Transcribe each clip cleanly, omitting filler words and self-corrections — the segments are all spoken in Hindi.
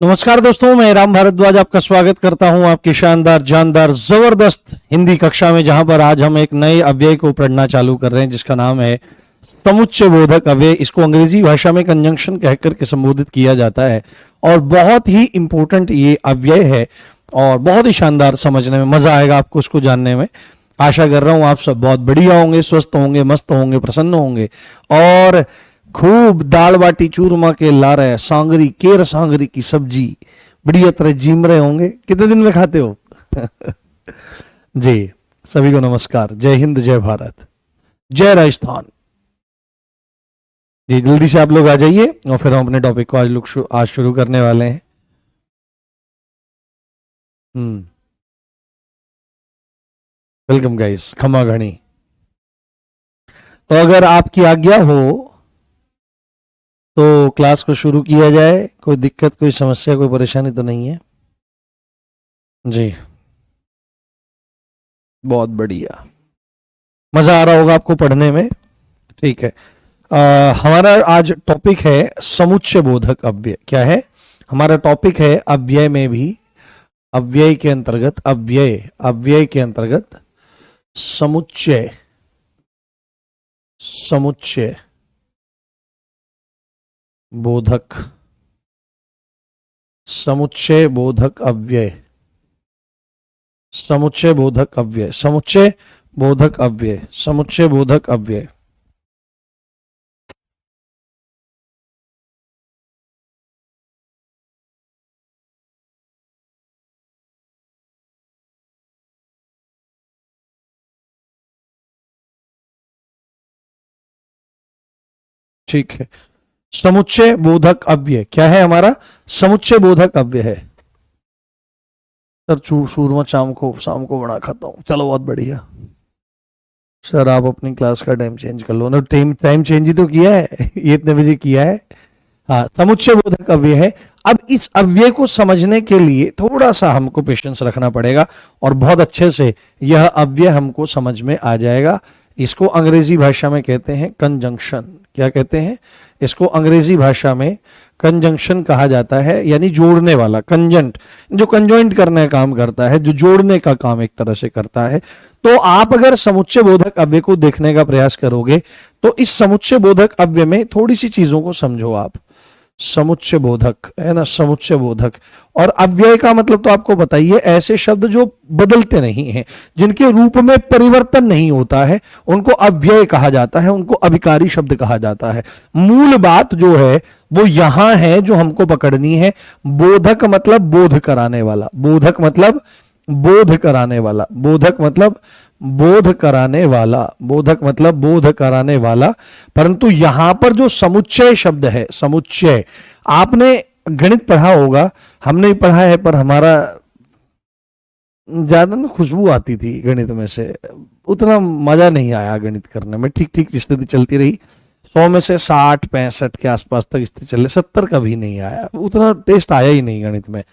नमस्कार दोस्तों, मैं राम भारद्वाज आपका स्वागत करता हूं आपकी शानदार जानदार जबरदस्त हिंदी कक्षा में, जहां पर आज हम एक नए अव्यय को पढ़ना चालू कर रहे हैं जिसका नाम है समुच्चय बोधक अव्यय। इसको अंग्रेजी भाषा में कंजंक्शन कहकर के संबोधित किया जाता है और बहुत ही इंपॉर्टेंट ये अव्यय है और बहुत ही शानदार, समझने में मजा आएगा आपको इसको जानने में। आशा कर रहा हूं आप सब बहुत बढ़िया होंगे, स्वस्थ होंगे, मस्त होंगे, प्रसन्न होंगे और खूब दाल बाटी चूरमा के लारे सांगरी केर सांगरी की सब्जी बढ़िया तरह जीम रहे होंगे। कितने दिन में खाते हो? जी सभी को नमस्कार, जय हिंद, जय भारत, जय राजस्थान। जी जल्दी से आप लोग आ जाइए और फिर हम अपने टॉपिक को आज शुरू करने वाले हैं। वेलकम गाइस, खमा घनी। तो अगर आपकी आज्ञा हो तो क्लास को शुरू किया जाए। कोई दिक्कत, कोई समस्या, कोई परेशानी तो नहीं है? जी बहुत बढ़िया, मजा आ रहा होगा आपको पढ़ने में। ठीक है, हमारा आज टॉपिक है समुच्चय बोधक अव्यय। क्या है हमारा टॉपिक? है अव्यय में भी, अव्यय के अंतर्गत, अव्यय के अंतर्गत समुच्चय बोधक, समुच्चय बोधक अव्यय, समुच्चय बोधक अव्यय, समुच्चय बोधक अव्यय, समुच्चय बोधक अव्यय। ठीक है, समुच्चय बोधक अव्यय क्या है हमारा? समुच्चय बोधक अव्यय है। सर शूरमा शाम को बना खाता हूँ। चलो बहुत बढ़िया सर, आप अपनी क्लास का टाइम चेंज कर लो ना। टाइम चेंज ही तो किया है, ये इतने बजे किया है। हाँ, समुच्चय बोधक अव्यय है। अब इस अव्यय को समझने के लिए थोड़ा सा हमको पेशेंस रखना पड़ेगा और बहुत अच्छे से यह अव्यय हमको समझ में आ जाएगा। इसको अंग्रेजी भाषा में कहते हैं कंजंक्शन। क्या कहते हैं इसको? अंग्रेजी भाषा में कंजंक्शन कहा जाता है, यानी जोड़ने वाला। कंजंट जो कंजॉइंट करने का काम करता है, जो जोड़ने का काम एक तरह से करता है। तो आप अगर समुच्चय बोधक अव्यय को देखने का प्रयास करोगे तो इस समुच्चय बोधक अव्यय में थोड़ी सी चीजों को समझो आप। समुच्चय बोधक है ना, समुच्चय बोधक। और अव्यय का मतलब तो आपको बताइए, ऐसे शब्द जो बदलते नहीं हैं, जिनके रूप में परिवर्तन नहीं होता है, उनको अव्यय कहा जाता है, उनको अभिकारी शब्द कहा जाता है। मूल बात जो है वो यहां है जो हमको पकड़नी है। बोधक मतलब बोध कराने वाला, बोधक मतलब बोध कराने वाला, बोधक मतलब बोध कराने वाला, बोधक मतलब बोध कराने वाला। परंतु यहां पर जो समुच्चय शब्द है, समुच्चय, आपने गणित पढ़ा होगा, हमने ही पढ़ा है, पर हमारा ज्यादा ना खुशबू आती थी गणित में से, उतना मजा नहीं आया गणित करने में। ठीक ठीक स्थिति चलती रही, 100 में से 60 65 के आसपास तक स्थिति चले, 70 का भी नहीं आया, उतना टेस्ट आया ही नहीं गणित में।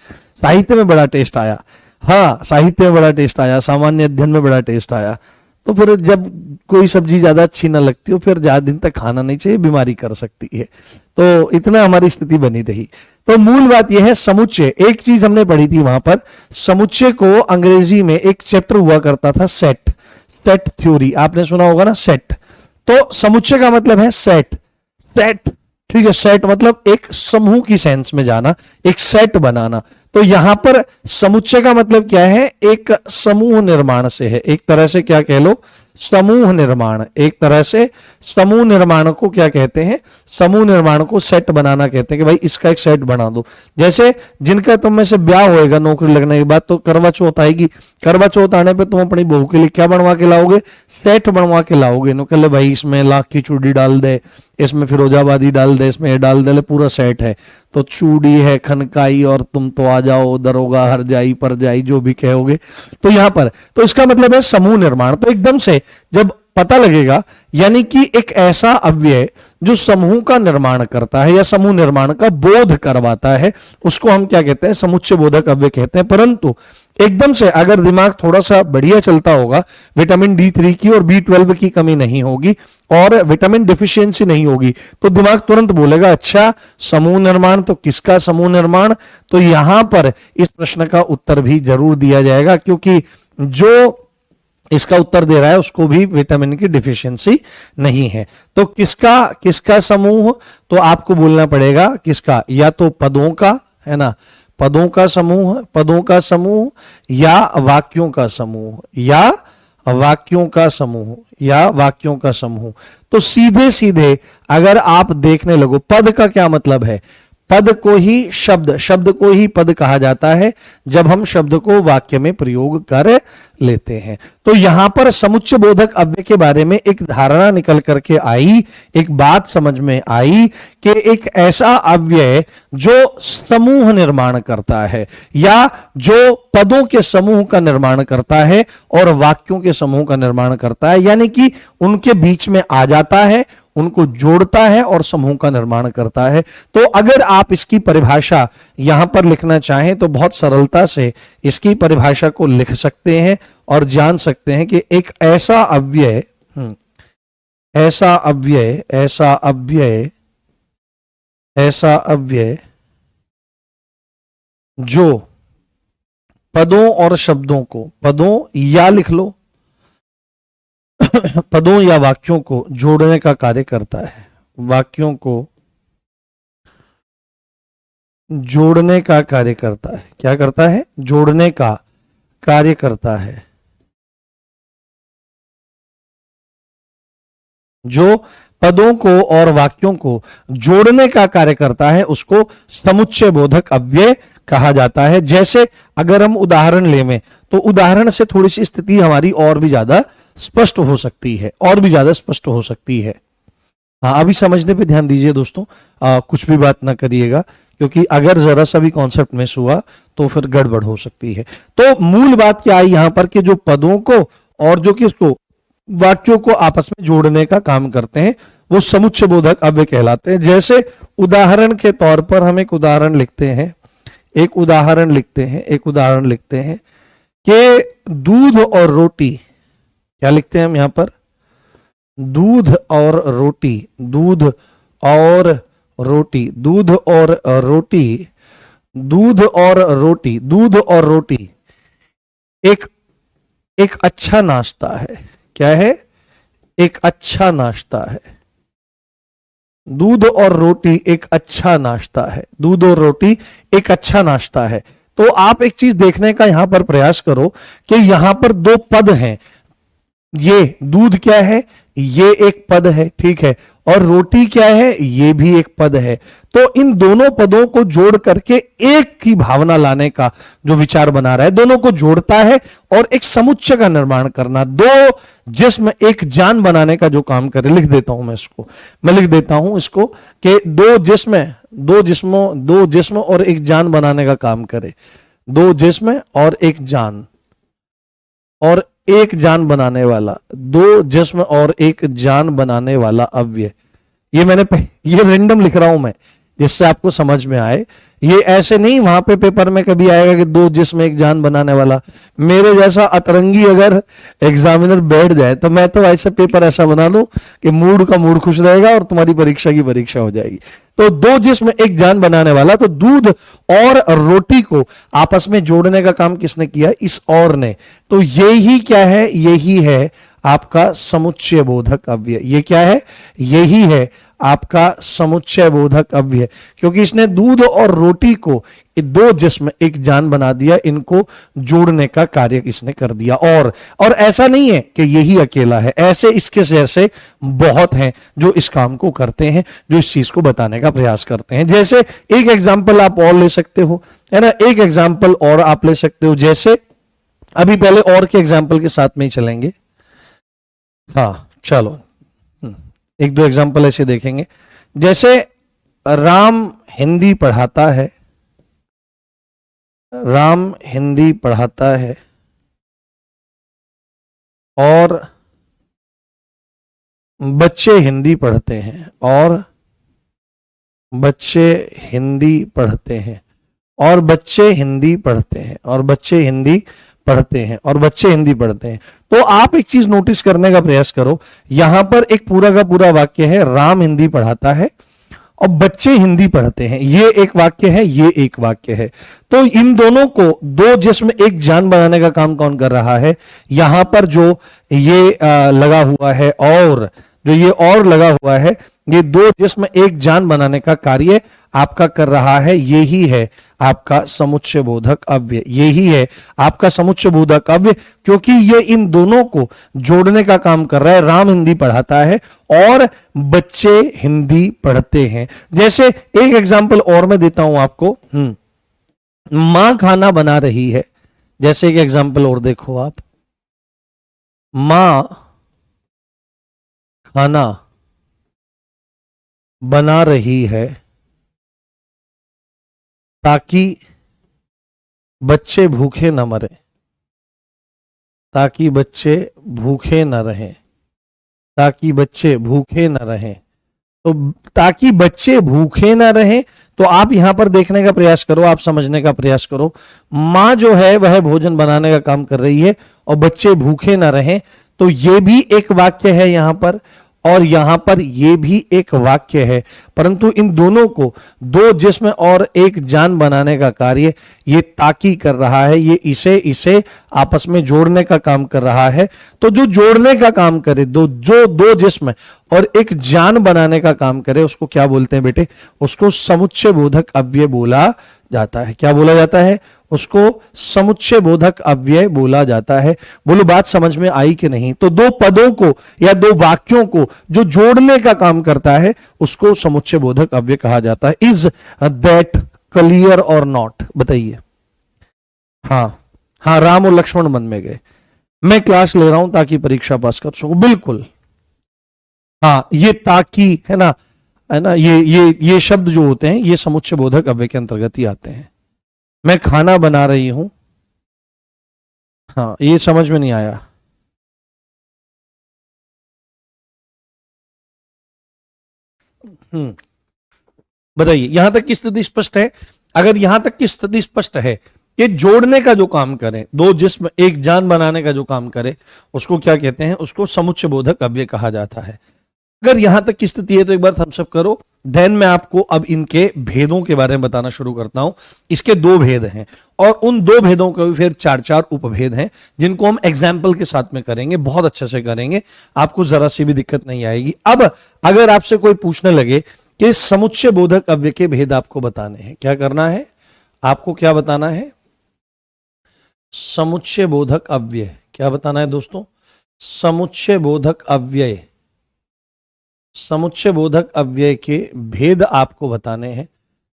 साहित्य में बड़ा टेस्ट आया, हाँ साहित्य में बड़ा टेस्ट आया, सामान्य अध्ययन में बड़ा टेस्ट आया। तो फिर जब कोई सब्जी ज्यादा अच्छी ना लगती हो, फिर ज्यादा दिन तक खाना नहीं चाहिए, बीमारी कर सकती है। तो इतना हमारी स्थिति बनी रही। तो मूल बात यह है समुच्चय। एक चीज हमने पढ़ी थी वहां पर, समुच्चय को अंग्रेजी में एक चैप्टर हुआ करता था सेट, सेट थ्योरी, आपने सुना होगा ना, सेट। तो समुच्चय का मतलब है सेट, सेट। ठीक है, सेट मतलब एक समूह की सेंस में जाना, एक सेट बनाना। तो यहां पर समुच्चय का मतलब क्या है? एक समूह निर्माण से है, एक तरह से क्या कह लो, समूह निर्माण। एक तरह से समूह निर्माण को क्या कहते हैं? समूह निर्माण को सेट बनाना कहते हैं कि भाई इसका एक सेट बना दो। जैसे जिनका तुम में से ब्याह होएगा नौकरी लगने के बाद, तो करवा चौथ आएगी, करवा चौथ आने पे तुम अपनी बहू के लिए क्या बनवा के लाओगे? सेट बनवा के लाओगे। नो कह भाई इसमें लाख की चूड़ी डाल दे, इसमें फिरोजाबादी डाल दे, इसमें ये डाल दे, पूरा सेट है। तो चूड़ी है, खनकाई, और तुम तो आ जाओ, दरोगा, हर जाई, पर जाई, जो भी कहोगे। तो यहां पर तो इसका मतलब है समूह निर्माण। तो एकदम से जब पता लगेगा, यानी कि एक ऐसा अव्यय जो समूह का निर्माण करता है या समूह निर्माण का बोध करवाता है, उसको हम क्या कहते हैं? समुच्चय बोधक अव्यय कहते हैं। परंतु एकदम से अगर दिमाग थोड़ा सा बढ़िया चलता होगा, विटामिन D3 की और B12 की कमी नहीं होगी और विटामिन डिफिशियंसी नहीं होगी, तो दिमाग तुरंत बोलेगा अच्छा समूह निर्माण, तो किसका समूह निर्माण। तो यहां पर इस प्रश्न का उत्तर भी जरूर दिया जाएगा, क्योंकि जो इसका उत्तर दे रहा है उसको भी विटामिन की डिफिशियंसी नहीं है। तो किसका किसका समूह, तो आपको बोलना पड़ेगा किसका, या तो पदों का, है ना, पदों का समूह, पदों का समूह, या वाक्यों का समूह, या वाक्यों का समूह, या वाक्यों का समूह। तो सीधे सीधे अगर आप देखने लगो, पद का क्या मतलब है, पद को ही शब्द, शब्द को ही पद कहा जाता है जब हम शब्द को वाक्य में प्रयोग कर लेते हैं। तो यहां पर समुच्चय बोधक अव्यय के बारे में एक धारणा निकल करके आई, एक बात समझ में आई कि एक ऐसा अव्यय जो समूह निर्माण करता है, या जो पदों के समूह का निर्माण करता है और वाक्यों के समूह का निर्माण करता है, यानी कि उनके बीच में आ जाता है, उनको जोड़ता है और समूह का निर्माण करता है। तो अगर आप इसकी परिभाषा यहां पर लिखना चाहें तो बहुत सरलता से इसकी परिभाषा को लिख सकते हैं और जान सकते हैं कि एक ऐसा अव्यय, ऐसा अव्यय, ऐसा अव्यय, ऐसा अव्यय जो पदों और शब्दों को, पदों या लिख लो पदों या वाक्यों को जोड़ने का कार्य करता है, वाक्यों को जोड़ने का कार्य करता है। क्या करता है, जोड़ने का कार्य करता है। जो पदों को और वाक्यों को जोड़ने का कार्य करता है उसको समुच्चय बोधक अव्यय कहा जाता है। जैसे अगर हम उदाहरण लें तो उदाहरण से थोड़ी सी स्थिति हमारी और भी ज्यादा स्पष्ट हो सकती है, और भी ज्यादा स्पष्ट हो सकती है। हाँ, अभी समझने पे ध्यान दीजिए दोस्तों, कुछ भी बात ना करिएगा, क्योंकि अगर जरा सा भी कॉन्सेप्ट मिस हुआ तो फिर गड़बड़ हो सकती है। तो मूल बात क्या आई यहां पर कि जो पदों को और जो किसको, वाक्यों को आपस में जोड़ने का काम करते हैं वो समुच्चय बोधक अव्यय कहलाते हैं। जैसे उदाहरण के तौर पर हम एक उदाहरण लिखते हैं, एक उदाहरण लिखते हैं, एक उदाहरण लिखते हैं कि दूध और रोटी, क्या लिखते हैं हम यहां पर, दूध और रोटी, दूध और रोटी, दूध और रोटी, दूध और रोटी, दूध और रोटी एक एक अच्छा नाश्ता है। क्या है, एक अच्छा नाश्ता है। दूध और रोटी एक अच्छा नाश्ता है, दूध और रोटी एक अच्छा नाश्ता है। तो आप एक चीज देखने का यहां पर प्रयास करो कि यहां पर दो पद हैं, ये दूध क्या है, ये एक पद है, ठीक है, और रोटी क्या है, ये भी एक पद है। तो इन दोनों पदों को जोड़ करके एक की भावना लाने का जो विचार बना रहा है, दोनों को जोड़ता है और एक समुच्चय का निर्माण करना, दो जिस्म एक जान बनाने का जो काम करे। लिख देता हूं मैं इसको, मैं लिख देता हूं इसको कि दो जिस्म और एक जान बनाने का काम करे, दो जिस्म और एक जान, और एक जान बनाने वाला, दो जिस्म और एक जान बनाने वाला अव्यय। ये ये रैंडम लिख रहा हूं मैं जिससे आपको समझ में आए। ये ऐसे नहीं वहां पे पेपर में कभी आएगा कि दो जिस्म एक जान बनाने वाला। मेरे जैसा अतरंगी अगर एग्जामिनर बैठ जाए तो मैं तो ऐसे पेपर ऐसा बना लूं कि मूड का मूड खुश रहेगा और तुम्हारी परीक्षा की परीक्षा हो जाएगी। तो दो जिस्म एक जान बनाने वाला, तो दूध और रोटी को आपस में जोड़ने का काम किसने किया, इस और ने। तो यही क्या है, यही है आपका समुच्चय बोधक अव्यय। ये क्या है, यही है आपका समुच्चय बोधक अव्यय, क्योंकि इसने दूध और रोटी को दो जिस्म एक जान बना दिया, इनको जोड़ने का कार्य इसने कर दिया। और ऐसा नहीं है कि यही अकेला है, ऐसे इसके जैसे बहुत हैं जो इस काम को करते हैं, जो इस चीज को बताने का प्रयास करते हैं। जैसे एक एग्जाम्पल आप और ले सकते हो, है ना, एक एग्जाम्पल और आप ले सकते हो। जैसे अभी पहले और के एग्जाम्पल के साथ में ही चलेंगे। हाँ चलो, एक दो एग्जाम्पल ऐसे देखेंगे। जैसे राम हिंदी पढ़ाता है, राम हिंदी पढ़ाता है और बच्चे हिंदी पढ़ते हैं, और बच्चे हिंदी पढ़ते हैं, और बच्चे हिंदी पढ़ते हैं, और बच्चे हिंदी पढ़ते हैं, और बच्चे हिंदी पढ़ते हैं। तो आप एक चीज नोटिस करने का प्रयास करो, यहां पर एक पूरा का पूरा वाक्य है, राम हिंदी पढ़ाता है और बच्चे हिंदी पढ़ते हैं, ये एक वाक्य है, ये एक वाक्य है। तो इन दोनों को दो जिस्म एक जान बनाने का काम कौन कर रहा है? यहां पर जो ये लगा हुआ है और जो ये और लगा हुआ है, ये दो जिस्म एक जान बनाने का कार्य आपका कर रहा है। यही है आपका समुच्चय बोधक अव्यय, यही है आपका समुच्चय बोधक अव्यय, क्योंकि ये इन दोनों को जोड़ने का काम कर रहा है। राम हिंदी पढ़ाता है और बच्चे हिंदी पढ़ते हैं। जैसे एक एग्जांपल और मैं देता हूं आपको, मां खाना बना रही है, जैसे एक एग्जांपल और देखो आप, मां खाना बना रही है ताकि बच्चे भूखे न मरे, ताकि बच्चे भूखे न रहें, ताकि बच्चे भूखे न रहें। तो ताकि बच्चे भूखे न रहें, तो आप यहां पर देखने का प्रयास करो, आप समझने का प्रयास करो। मां जो है वह भोजन बनाने का काम कर रही है और बच्चे भूखे न रहें, तो यह भी एक वाक्य है यहां पर, और यहां पर यह भी एक वाक्य है। परंतु इन दोनों को दो जिस्म और एक जान बनाने का कार्य ये ताकि कर रहा है, ये इसे आपस में जोड़ने का काम कर रहा है। तो जो जोड़ने का काम करे, जो दो जिस्म और एक जान बनाने का काम करे, उसको क्या बोलते हैं बेटे? उसको समुच्चय बोधक अव्यय बोला जाता है। क्या बोला जाता है? उसको समुच्चय बोधक अव्यय बोला जाता है। बोलो बात समझ में आई कि नहीं? तो दो पदों को या दो वाक्यों को जो जोड़ने का काम करता है उसको समुच्चय बोधक अव्यय कहा जाता है। इज दैट क्लियर और नॉट? बताइए। हाँ, राम और लक्ष्मण वन में गए। मैं क्लास ले रहा हूं ताकि परीक्षा पास कर सकूं, बिल्कुल। हाँ, ये ताकि है ना, ये शब्द जो होते हैं ये समुच्चय बोधक अव्यय के अंतर्गत ही आते हैं। मैं खाना बना रही हूं, हाँ, ये समझ में नहीं आया। बताइए, यहां तक की स्थिति स्पष्ट है? अगर यहां तक की स्थिति स्पष्ट है कि जोड़ने का जो काम करे, दो जिस्म एक जान बनाने का जो काम करे, उसको क्या कहते हैं? उसको समुच्चय बोधक अव्यय कहा जाता है। अगर यहां तक की स्थिति है तो एक बार थम्स अप करो। देन मैं आपको अब इनके भेदों के बारे में बताना शुरू करता हूं। इसके दो भेद हैं और उन दो भेदों के भी फिर चार चार उपभेद हैं, जिनको हम एग्जाम्पल के साथ में करेंगे, बहुत अच्छे से करेंगे, आपको जरा सी भी दिक्कत नहीं आएगी। अब अगर आपसे कोई पूछने लगे कि समुच्चय बोधक अव्यय के भेद आपको बताने हैं, क्या करना है आपको? क्या बताना है? समुच्चय बोधक अव्यय क्या बताना है दोस्तों? समुच्चय बोधक अव्यय, समुच्चय बोधक अव्यय के भेद आपको बताने हैं।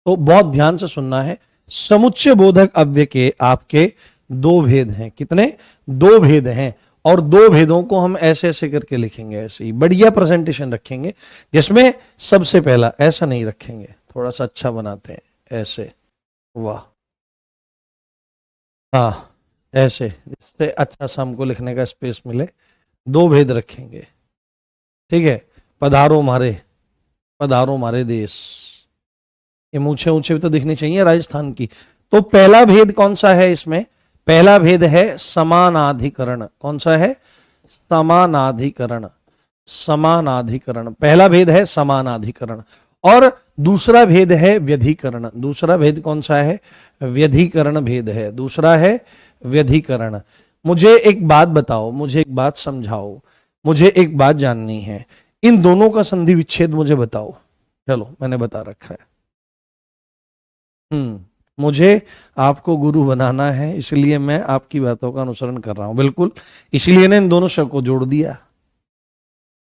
तो बहुत ध्यान से सुनना है। समुच्चय बोधक अव्यय के आपके दो भेद हैं। कितने? दो भेद हैं, और दो भेदों को हम ऐसे ऐसे करके लिखेंगे, ऐसे ही बढ़िया प्रेजेंटेशन रखेंगे, जिसमें सबसे पहला ऐसा नहीं रखेंगे, थोड़ा सा अच्छा बनाते हैं, ऐसे, वाह, हाँ, ऐसे, जिससे अच्छा सा हमको लिखने का स्पेस मिले। दो भेद रखेंगे, ठीक है? पधारो मारे देश, ये मूछे ऊंचे भी तो दिखनी चाहिए राजस्थान की। तो पहला भेद कौन सा है इसमें? पहला भेद है समानाधिकरण। कौन सा है? समानाधिकरण। समानाधिकरण पहला भेद है, समानाधिकरण। और दूसरा भेद है व्यधिकरण। दूसरा भेद कौन सा है? व्यधिकरण भेद है। दूसरा है व्यधिकरण। मुझे एक बात बताओ, मुझे एक बात समझाओ, मुझे एक बात जाननी है, इन दोनों का संधि विच्छेद मुझे बताओ। चलो, मैंने बता रखा है। मुझे आपको गुरु बनाना है, इसलिए मैं आपकी बातों का अनुसरण कर रहा हूं, बिल्कुल। इसलिए ने इन दोनों शब्द को जोड़ दिया।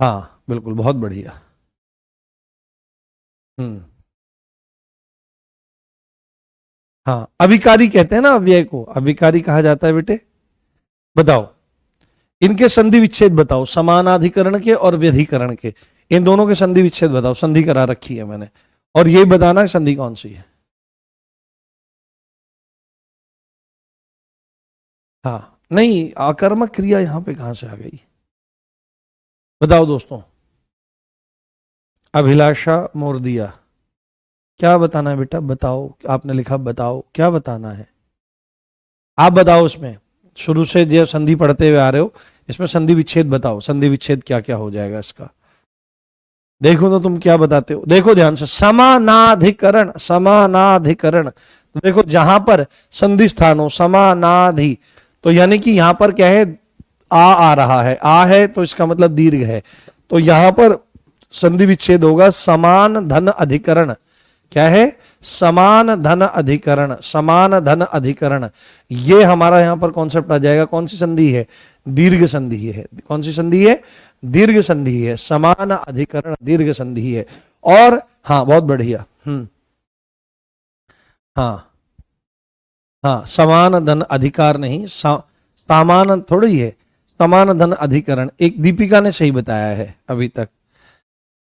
हाँ बिल्कुल, बहुत बढ़िया। हाँ, अविकारी कहते हैं ना अव्यय को, अविकारी कहा जाता है बेटे। बताओ, इनके संधि विच्छेद बताओ, समानाधिकरण के और व्यधिकरण के, इन दोनों के संधि विच्छेद बताओ। संधि करा रखी है मैंने, और ये बताना संधि कौन सी है। हाँ, नहीं, आकर्मक क्रिया यहां पे कहां से आ गई? बताओ दोस्तों। अभिलाषा मोरदिया, क्या बताना है बेटा, बताओ। आपने लिखा बताओ, क्या बताना है आप बताओ। इसमें शुरू से जो संधि पढ़ते हुए आ रहे हो, इसमें संधि विच्छेद बताओ, संधि विच्छेद क्या क्या हो जाएगा इसका। देखो तो तुम क्या बताते हो, देखो ध्यान से। समानाधिकरण, समानाधिकरण, तो देखो जहां पर संधि स्थान हो, समानाधि, तो यानी कि यहां पर क्या है, आ रहा है, आ है तो इसका मतलब दीर्घ है, तो यहां पर संधि विच्छेद होगा समान धन अधिकरण। क्या है, समान धन अधिकरण, समान धन अधिकरण, ये हमारा यहां पर कॉन्सेप्ट आ जाएगा। कौन सी संधि है, दीर्घ संधि है। कौन सी संधि है, दीर्घ संधि है, समान अधिकरण दीर्घ संधि है। और हाँ बहुत बढ़िया, हाँ हाँ, समान धन अधिकार नहीं, सामान थोड़ी है, समान धन अधिकरण। एक दीपिका ने सही बताया है अभी तक,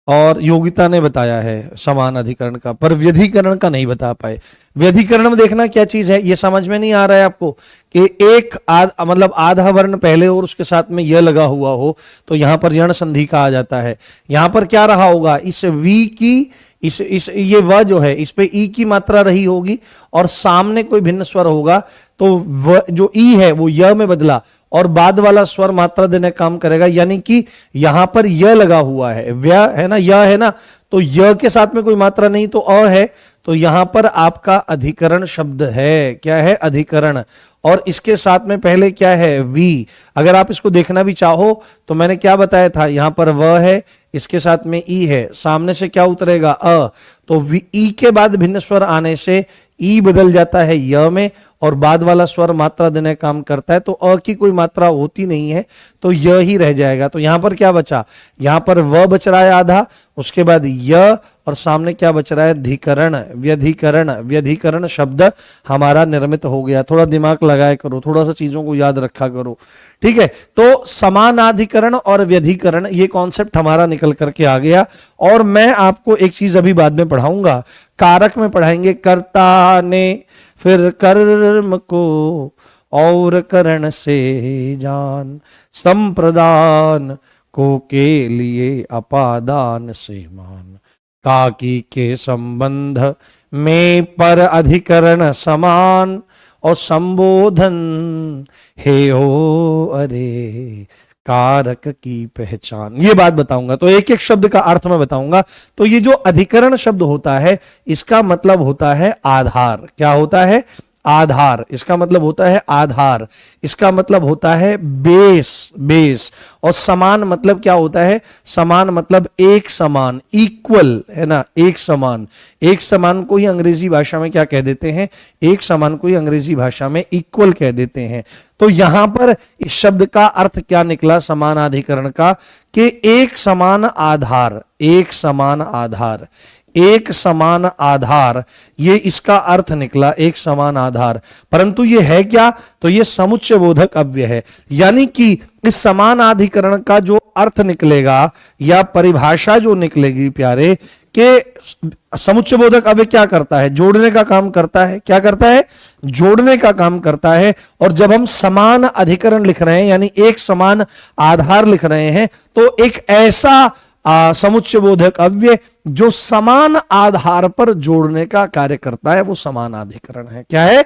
और योगिता ने बताया है समान अधिकरण का, पर व्यधिकरण का नहीं बता पाए। व्यधिकरण में देखना क्या चीज है, ये समझ में नहीं आ रहा है आपको कि एक मतलब आधा वर्ण पहले और उसके साथ में यह लगा हुआ हो, तो यहां पर यण संधि का आ जाता है। यहां पर क्या रहा होगा, इस वी की, इस ये व जो है, इस पे ई की मात्रा रही होगी, और सामने कोई भिन्न स्वर होगा, तो व जो ई है वो य में बदला, और बाद वाला स्वर मात्रा देने का काम करेगा। यानी कि यहां पर य लगा हुआ है, व्य है ना, य है ना, तो य के साथ में कोई मात्रा नहीं तो अ है, तो यहां पर आपका अधिकरण शब्द है। क्या है, अधिकरण। और इसके साथ में पहले क्या है, वी। अगर आप इसको देखना भी चाहो तो मैंने क्या बताया था, यहां पर व है, इसके साथ में ई है, सामने से क्या उतरेगा, अ, तो ई के बाद भिन्न स्वर आने से ई बदल जाता है य में, और बाद वाला स्वर मात्रा देने का काम करता है, तो अ की कोई मात्रा होती नहीं है, तो य ही रह जाएगा। तो यहां पर क्या बचा, यहां पर व बच रहा है आधा, उसके बाद य, और सामने क्या बच रहा है, धिकरण, व्यधिकरण। व्यधिकरण शब्द हमारा निर्मित हो गया। थोड़ा दिमाग लगाया करो, थोड़ा सा चीजों को याद रखा करो, ठीक है। तो समानाधिकरण और व्यधिकरण, ये कॉन्सेप्ट हमारा निकल करके आ गया। और मैं आपको एक चीज अभी बाद में पढ़ाऊंगा, कारक में पढ़ाएंगे, कर्ता ने फिर कर्म को और करण से जान, संप्रदान को के लिए अपादान से मान, काकी के संबंध में पर अधिकरण समान, और संबोधन हे हो अरे कारक की पहचान। ये बात बताऊंगा, तो एक एक शब्द का अर्थ मैं बताऊंगा। तो ये जो अधिकरण शब्द होता है, इसका मतलब होता है आधार। क्या होता है, आधार। इसका मतलब होता है आधार, इसका मतलब होता है बेस, बेस। और समान मतलब क्या होता है, समान मतलब एक समान, इक्वल, है ना, एक समान। एक समान को ही अंग्रेजी भाषा में क्या कह देते हैं, एक समान को ही अंग्रेजी भाषा में इक्वल कह देते हैं। तो यहां पर इस शब्द का अर्थ क्या निकला समानाधिकरण का, कि एक समान आधार, एक समान आधार, एक समान आधार, ये इसका अर्थ निकला, एक समान आधार। परंतु ये है क्या, तो ये समुच्चय बोधक अव्यय है। यानी कि इस समानाधिकरण का जो अर्थ निकलेगा या परिभाषा जो निकलेगी प्यारे, कि समुच्चय बोधक अव्यय क्या करता है, जोड़ने का काम करता है। क्या करता है, जोड़ने का काम करता है। और जब हम समान अधिकरण लिख रहे हैं, यानी एक समान आधार लिख रहे हैं, तो एक ऐसा समुच्चय बोधक अव्यय जो समान आधार पर जोड़ने का कार्य करता है, वो समानाधिकरण है। क्या है,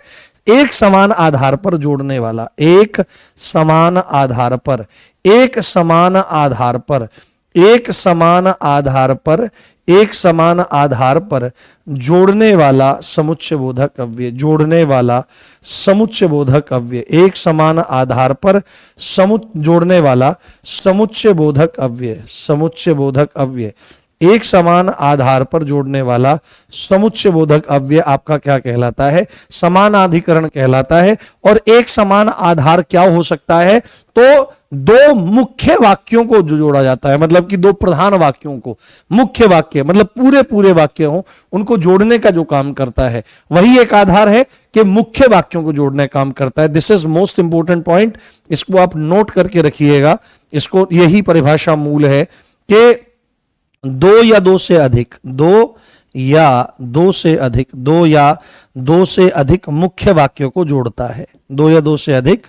एक समान आधार पर जोड़ने वाला, एक समान आधार पर, एक समान आधार पर, एक समान आधार पर, एक समान आधार पर जोड़ने वाला समुच्चय बोधक अव्यय, जोड़ने वाला समुच्चय बोधक अव्यय, एक समान आधार पर जोड़ने वाला समुच्चय बोधक अव्यय, समुच्चय बोधक अव्यय, एक समान आधार पर जोड़ने वाला समुच्चय बोधक अव्यय आपका क्या कहलाता है, समानाधिकरण कहलाता है। और एक समान आधार क्या हो सकता है, तो दो मुख्य वाक्यों को जो जोड़ा जाता है, मतलब कि दो प्रधान वाक्यों को, मुख्य वाक्य मतलब पूरे पूरे वाक्य हो, उनको जोड़ने का जो काम करता है, वही एक आधार है कि मुख्य वाक्यों को जोड़ने का काम करता है। This is most important point, इसको आप नोट करके रखिएगा। इसको, यही परिभाषा मूल है कि दो या दो से अधिक, दो या दो से अधिक, दो या दो से अधिक मुख्य वाक्यों को जोड़ता है, दो या दो से अधिक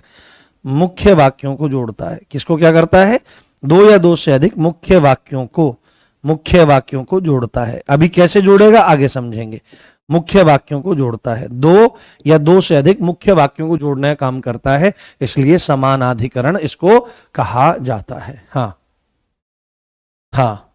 मुख्य वाक्यों को जोड़ता है। किसको क्या करता है, दो या दो से अधिक मुख्य वाक्यों को मुख्य वाक्यों को जोड़ता है। अभी कैसे जोड़ेगा आगे समझेंगे। मुख्य वाक्यों को जोड़ता है, दो या दो से अधिक मुख्य वाक्यों को जोड़ने का काम करता है, इसलिए समानाधिकरण इसको कहा जाता है। हाँ हाँ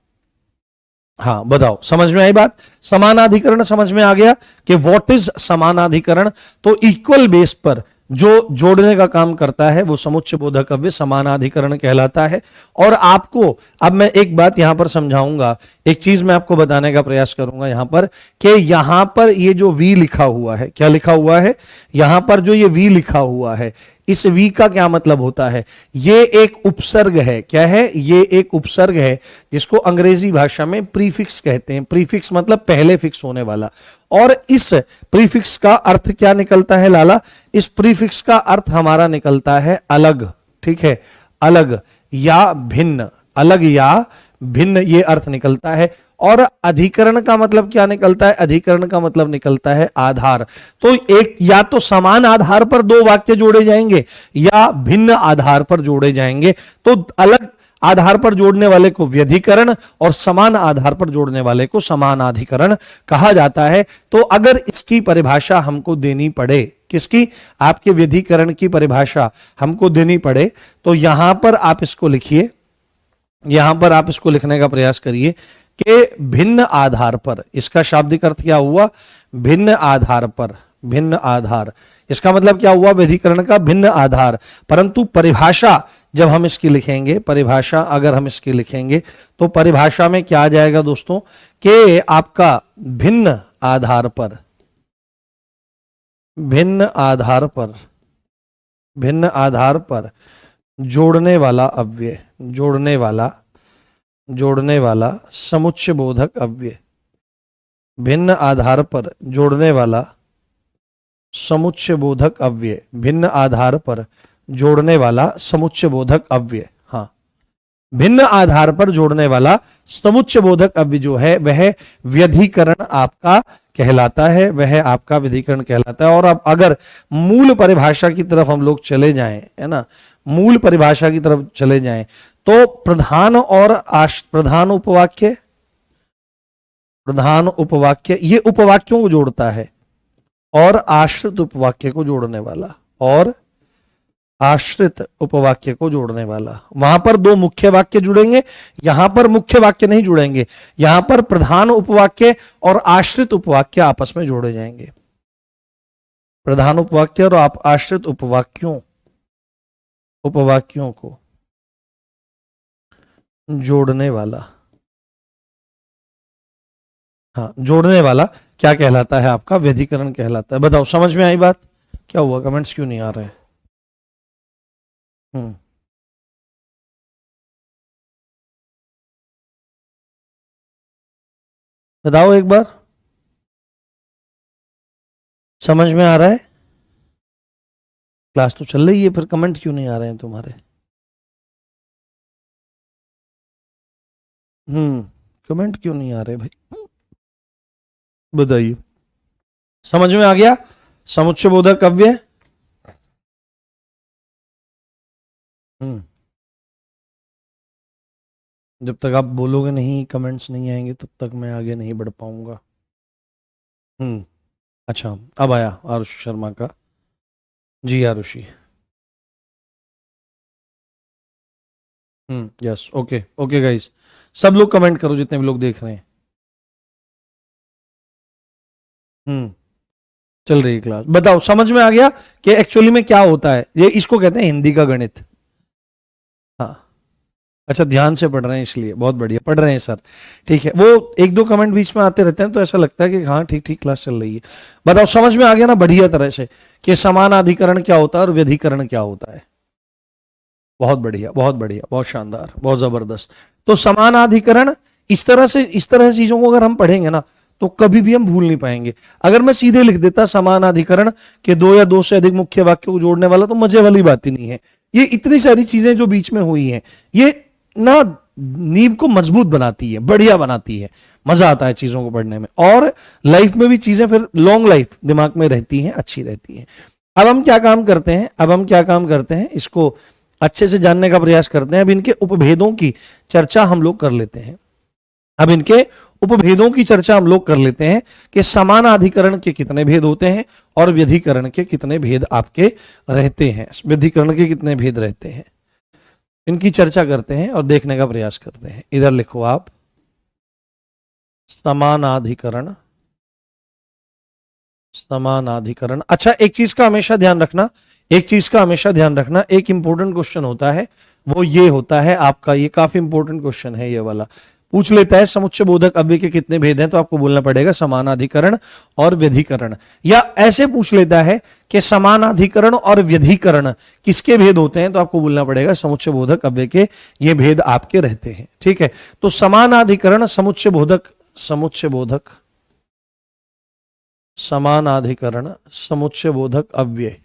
हाँ, बताओ समझ में आई बात। समानाधिकरण समझ में आ गया कि व्हाट इज समानाधिकरण। तो इक्वल बेस पर जो जोड़ने का काम करता है वो समुच्चय बोधक अव्यय समानाधिकरण कहलाता है। और आपको अब मैं एक बात यहां पर समझाऊंगा, एक चीज मैं आपको बताने का प्रयास करूंगा यहां पर, कि यहां पर ये जो वी लिखा हुआ है, क्या लिखा हुआ है यहां पर, जो ये वी लिखा हुआ है, इस वी का क्या मतलब होता है। ये एक उपसर्ग है। क्या है, ये एक उपसर्ग है जिसको अंग्रेजी भाषा में प्रीफिक्स कहते हैं। प्रीफिक्स मतलब पहले फिक्स होने वाला। और इस प्रीफिक्स का अर्थ क्या निकलता है लाला, इस प्रीफिक्स का अर्थ हमारा निकलता है अलग। ठीक है, अलग या भिन्न, अलग या भिन्न ये अर्थ निकलता है। और अधिकरण का मतलब क्या निकलता है, अधिकरण का मतलब निकलता है आधार। तो एक या तो समान आधार पर दो वाक्य जोड़े जाएंगे या भिन्न आधार पर जोड़े जाएंगे। तो अलग आधार पर जोड़ने वाले को व्यधिकरण और समान आधार पर जोड़ने वाले को समानाधिकरण कहा जाता है। तो अगर इसकी परिभाषा हमको देनी पड़े, किसकी, आपके व्यधिकरण की परिभाषा हमको देनी पड़े, तो यहां पर आप इसको लिखिए, यहां पर आप इसको लिखने का प्रयास करिए कि भिन्न आधार पर, इसका शाब्दिक अर्थ क्या हुआ, भिन्न आधार पर, भिन्न आधार, इसका मतलब क्या हुआ, व्यधिकरण का भिन्न आधार। परंतु परिभाषा जब हम इसकी लिखेंगे, परिभाषा अगर हम इसकी लिखेंगे तो परिभाषा में क्या आ जाएगा दोस्तों, कि आपका भिन्न आधार पर, भिन्न आधार पर, भिन्न आधार पर जोड़ने वाला अव्यय, जोड़ने वाला, जोड़ने वाला समुच्चय बोधक अव्यय, भिन्न आधार पर जोड़ने वाला समुच्चय बोधक अव्यय, भिन्न आधार पर जोड़ने वाला समुच्चय बोधक अव्यय। हाँ, भिन्न आधार पर जोड़ने वाला समुच्चय बोधक अव्यय जो है वह व्यधिकरण आपका कहलाता है, वह आपका व्यधिकरण कहलाता है। और अब अगर मूल परिभाषा की तरफ हम लोग चले जाएं, है ना, मूल परिभाषा की तरफ चले जाएं, तो प्रधान और प्रधान उपवाक्य, प्रधान उपवाक्य ये उपवाक्यों को जोड़ता है, और आश्रित उपवाक्य को जोड़ने वाला, और आश्रित उपवाक्य को जोड़ने वाला। वहां पर दो मुख्य वाक्य जुड़ेंगे, यहां पर मुख्य वाक्य नहीं जुड़ेंगे, यहां पर प्रधान उपवाक्य और आश्रित उपवाक्य आपस में जोड़े जाएंगे। प्रधान उपवाक्य और आप आश्रित उपवाक्यों, उपवाक्यों को जोड़ने वाला, हाँ, जोड़ने वाला क्या कहलाता है, आपका व्यधिकरण कहलाता है। बताओ समझ में आई बात। क्या हुआ, कमेंट्स क्यों नहीं आ रहे हैं। बताओ एक बार, समझ में आ रहा है। क्लास तो चल रही है, फिर कमेंट क्यों नहीं आ रहे हैं तुम्हारे। कमेंट क्यों नहीं आ रहे भाई, बताइए। समझ में आ गया समुच्चय बोधक अव्यय। जब तक आप बोलोगे नहीं, कमेंट्स नहीं आएंगे, तब तक मैं आगे नहीं बढ़ पाऊंगा। अच्छा, अब आया आरुषि शर्मा का। जी Aarushi, yes, okay okay guys, सब लोग कमेंट करो जितने भी लोग देख रहे हैं। चल रही है क्लास। बताओ समझ में आ गया कि एक्चुअली में क्या होता है। ये इसको कहते हैं हिंदी का गणित। हाँ, अच्छा, ध्यान से पढ़ रहे हैं इसलिए, बहुत बढ़िया पढ़ रहे हैं सर। ठीक है, वो एक दो कमेंट बीच में आते रहते हैं तो ऐसा लगता है कि हाँ ठीक ठीक क्लास चल रही है। बताओ समझ में आ गया ना बढ़िया तरह से कि समानाधिकरण क्या होता है और व्यधिकरण क्या होता है। बहुत बढ़िया, बहुत बढ़िया, बहुत शानदार, बहुत जबरदस्त। तो समानाधिकरण इस तरह से चीजों को अगर हम पढ़ेंगे ना तो कभी भी हम भूल नहीं पाएंगे। अगर मैं सीधे लिख देता समानाधिकरण के दो या दो से अधिक मुख्य वाक्यों को जोड़ने वाला, तो मजे वाली बात ही नहीं है। ये इतनी सारी चीजें जो बीच में हुई हैं, ये ना नींव को मजबूत बनाती है, बढ़िया बनाती है, मजा आता है चीजों को पढ़ने में, और लाइफ में भी चीजें फिर लॉन्ग लाइफ दिमाग में रहती हैं, अच्छी रहती हैं। अब हम क्या काम करते हैं, अब हम क्या काम करते हैं, इसको अच्छे से जानने का प्रयास करते हैं। अब इनके उपभेदों की चर्चा हम लोग कर लेते हैं। अब इनके उपभेदों की चर्चा हम लोग कर लेते हैं कि समानाधिकरण के कितने भेद होते हैं और व्यधिकरण के कितने भेद आपके रहते हैं, व्यधिकरण के कितने भेद रहते हैं, इनकी चर्चा करते हैं और देखने का प्रयास करते हैं। इधर लिखो आप, समानाधिकरण, समानाधिकरण। अच्छा, एक चीज का हमेशा ध्यान रखना, एक चीज का हमेशा ध्यान रखना, एक इंपॉर्टेंट क्वेश्चन होता है, वो ये होता है आपका, ये काफी इंपॉर्टेंट क्वेश्चन है ये वाला, पूछ लेता है समुच्चय बोधक अव्यय के कितने भेद हैं, तो आपको बोलना पड़ेगा समानाधिकरण और व्यधिकरण। या ऐसे पूछ लेता है कि समानाधिकरण और व्यधिकरण किसके भेद होते हैं, तो आपको बोलना पड़ेगा समुच्चय बोधक अव्यय के ये भेद आपके रहते हैं। ठीक है, तो समानाधिकरण, समुच्चय बोधक, समुच्चय बोधक, समानाधिकरण, समुच्चय बोधक अव्यय,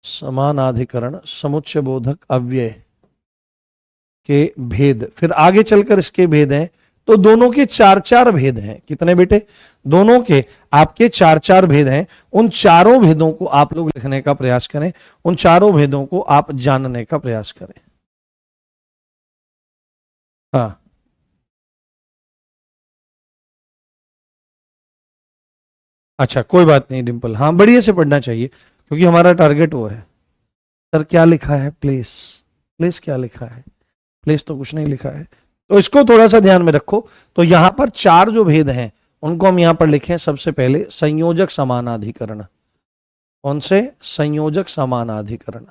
समानाधिकरण समुच्चय बोधक अव्यय के भेद, फिर आगे चलकर इसके भेद हैं, तो दोनों के चार चार भेद हैं। कितने बेटे? दोनों के आपके चार चार भेद हैं। उन चारों भेदों को आप लोग लिखने का प्रयास करें, उन चारों भेदों को आप जानने का प्रयास करें। हाँ, अच्छा कोई बात नहीं डिंपल, हाँ बढ़िया से पढ़ना चाहिए क्योंकि हमारा टारगेट वो है। सर क्या लिखा है प्लेस, प्लेस क्या लिखा है? प्लेस तो कुछ नहीं लिखा है, तो इसको थोड़ा सा ध्यान में रखो। तो यहां पर चार जो भेद हैं उनको हम यहां पर लिखें। सबसे पहले संयोजक समानाधिकरण। कौन से? संयोजक समानाधिकरण।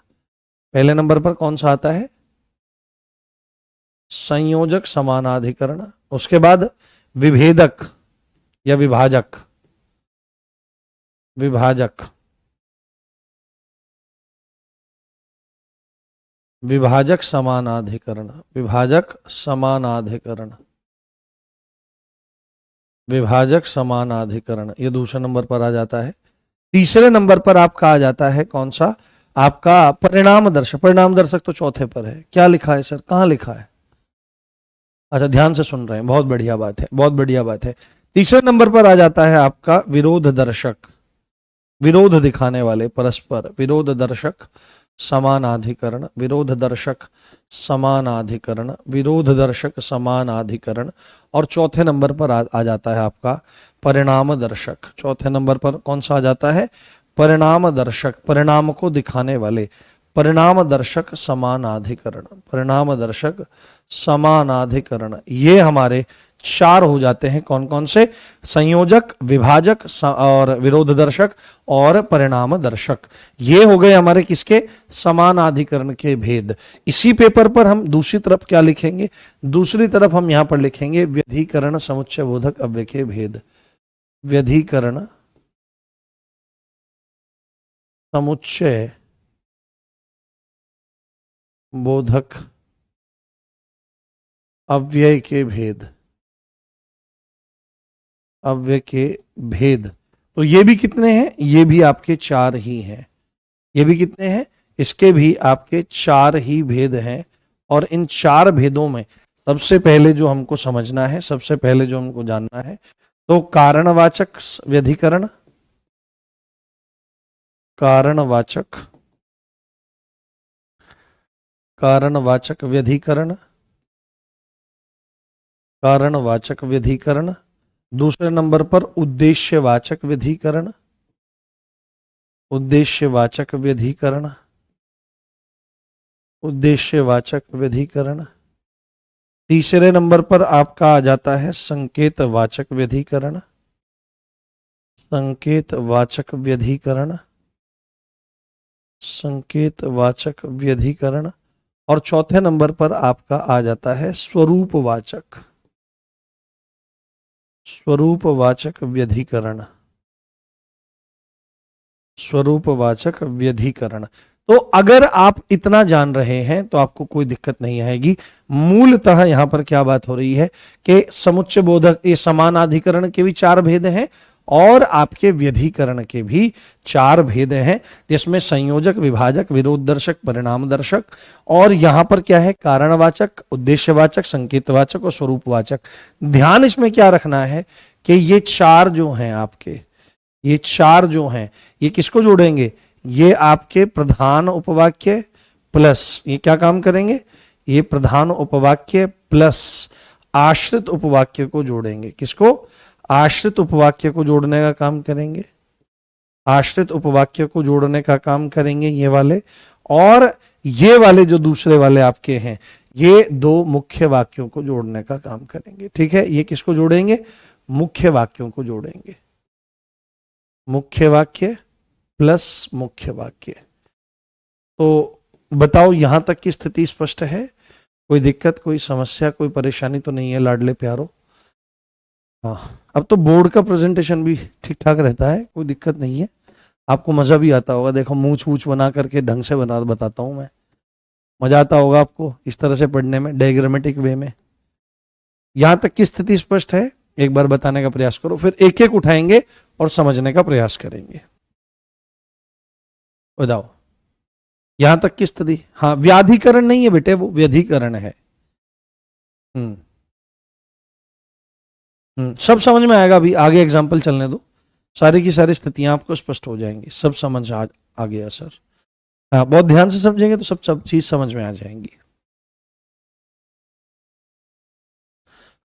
पहले नंबर पर कौन सा आता है? संयोजक समानाधिकरण। उसके बाद विभेदक या विभाजक, विभाजक, विभाजक समानाधिकरण, विभाजक समानाधिकरण, विभाजक समानाधिकरण, ये दूसरे नंबर पर आ जाता है। तीसरे नंबर पर आपका आ जाता है कौन सा? आपका परिणाम दर्शक। परिणाम दर्शक तो चौथे पर है। क्या लिखा है सर, कहां लिखा है? अच्छा ध्यान से सुन रहे हैं, बहुत बढ़िया बात है, बहुत बढ़िया बात है। तीसरे नंबर पर आ जाता है आपका विरोध दर्शक, विरोध दिखाने वाले, परस्पर विरोध दर्शक समानाधिकरण, विरोध दर्शक समानाधिकरण, विरोध दर्शक समानाधिकरण। और चौथे नंबर पर आ जाता है आपका परिणाम दर्शक। चौथे नंबर पर कौन सा आ जाता है? परिणाम दर्शक, परिणाम को दिखाने वाले, परिणाम दर्शक समानाधिकरण, परिणाम दर्शक समानाधिकरण। ये हमारे चार हो जाते हैं। कौन कौन से? संयोजक, विभाजक और विरोध दर्शक और परिणाम दर्शक। ये हो गए हमारे किसके? समानाधिकरण के भेद। इसी पेपर पर हम दूसरी तरफ क्या लिखेंगे? दूसरी तरफ हम यहां पर लिखेंगे व्यधिकरण समुच्चय बोधक अव्यय के भेद। व्यधिकरण समुच्चय बोधक अव्यय के भेद, अव्यय के भेद। तो ये भी कितने हैं? ये भी आपके चार ही हैं। ये भी कितने हैं? इसके भी आपके चार ही भेद हैं। और इन चार भेदों में सबसे पहले जो हमको समझना है, सबसे पहले जो हमको जानना है, तो कारणवाचक व्यधिकरण, कारणवाचक, कारणवाचक व्यधिकरण, कारणवाचक व्यधिकरण। दूसरे नंबर पर उद्देश्यवाचक व्यधिकरण, उद्देश्यवाचक व्यधिकरण, उद्देश्यवाचक व्यधिकरण। तीसरे नंबर पर आपका आ जाता है संकेतवाचक व्यधिकरण, संकेतवाचक व्यधिकरण, संकेतवाचक व्यधिकरण। और चौथे नंबर पर आपका आ जाता है स्वरूपवाचक, स्वरूपवाचक व्यधिकरण, स्वरूपवाचक व्यधिकरण। तो अगर आप इतना जान रहे हैं तो आपको कोई दिक्कत नहीं आएगी। मूलतः यहां पर क्या बात हो रही है कि समुच्चय बोधक, ये समानाधिकरण के भी चार भेद हैं और आपके व्यधिकरण के भी चार भेद हैं, जिसमें संयोजक, विभाजक, विरोध दर्शक, परिणाम दर्शक। और यहां पर क्या है? कारणवाचक, उद्देश्यवाचक, संकेतवाचक और स्वरूपवाचक। ध्यान इसमें क्या रखना है कि ये चार जो हैं आपके, ये चार जो हैं, ये किसको जोड़ेंगे? ये आपके प्रधान उपवाक्य प्लस, ये क्या काम करेंगे? ये प्रधान उपवाक्य प्लस आश्रित उपवाक्य को जोड़ेंगे। किसको? आश्रित उपवाक्य को जोड़ने का काम करेंगे, आश्रित उपवाक्य को जोड़ने का काम करेंगे ये वाले, और ये वाले जो दूसरे वाले आपके हैं ये दो मुख्य वाक्यों को जोड़ने का काम करेंगे। ठीक है, ये किसको जोड़ेंगे? मुख्य वाक्यों को जोड़ेंगे, मुख्य वाक्य प्लस मुख्य वाक्य। तो बताओ यहां तक की स्थिति स्पष्ट है? कोई दिक्कत, कोई समस्या, कोई परेशानी तो नहीं है लाडले प्यारो? हाँ, अब तो बोर्ड का प्रेजेंटेशन भी ठीक ठाक रहता है, कोई दिक्कत नहीं है, आपको मजा भी आता होगा। देखो मूछ वूछ बना करके ढंग से बताता हूं मैं, मजा आता होगा आपको इस तरह से पढ़ने में, डायग्रामेटिक वे में। यहां तक की स्थिति स्पष्ट है? एक बार बताने का प्रयास करो, फिर एक एक उठाएंगे और समझने का प्रयास करेंगे। बताओ यहां तक की स्थिति? हाँ, व्याधिकरण नहीं है बेटे, वो व्यधिकरण है। सब समझ में आएगा। अभी आगे एग्जाम्पल चलने दो, सारी की सारी स्थितियां आपको स्पष्ट हो जाएंगी, सब समझ आ गया सर। हाँ, बहुत ध्यान से समझेंगे तो सब चीज समझ में आ जाएंगी।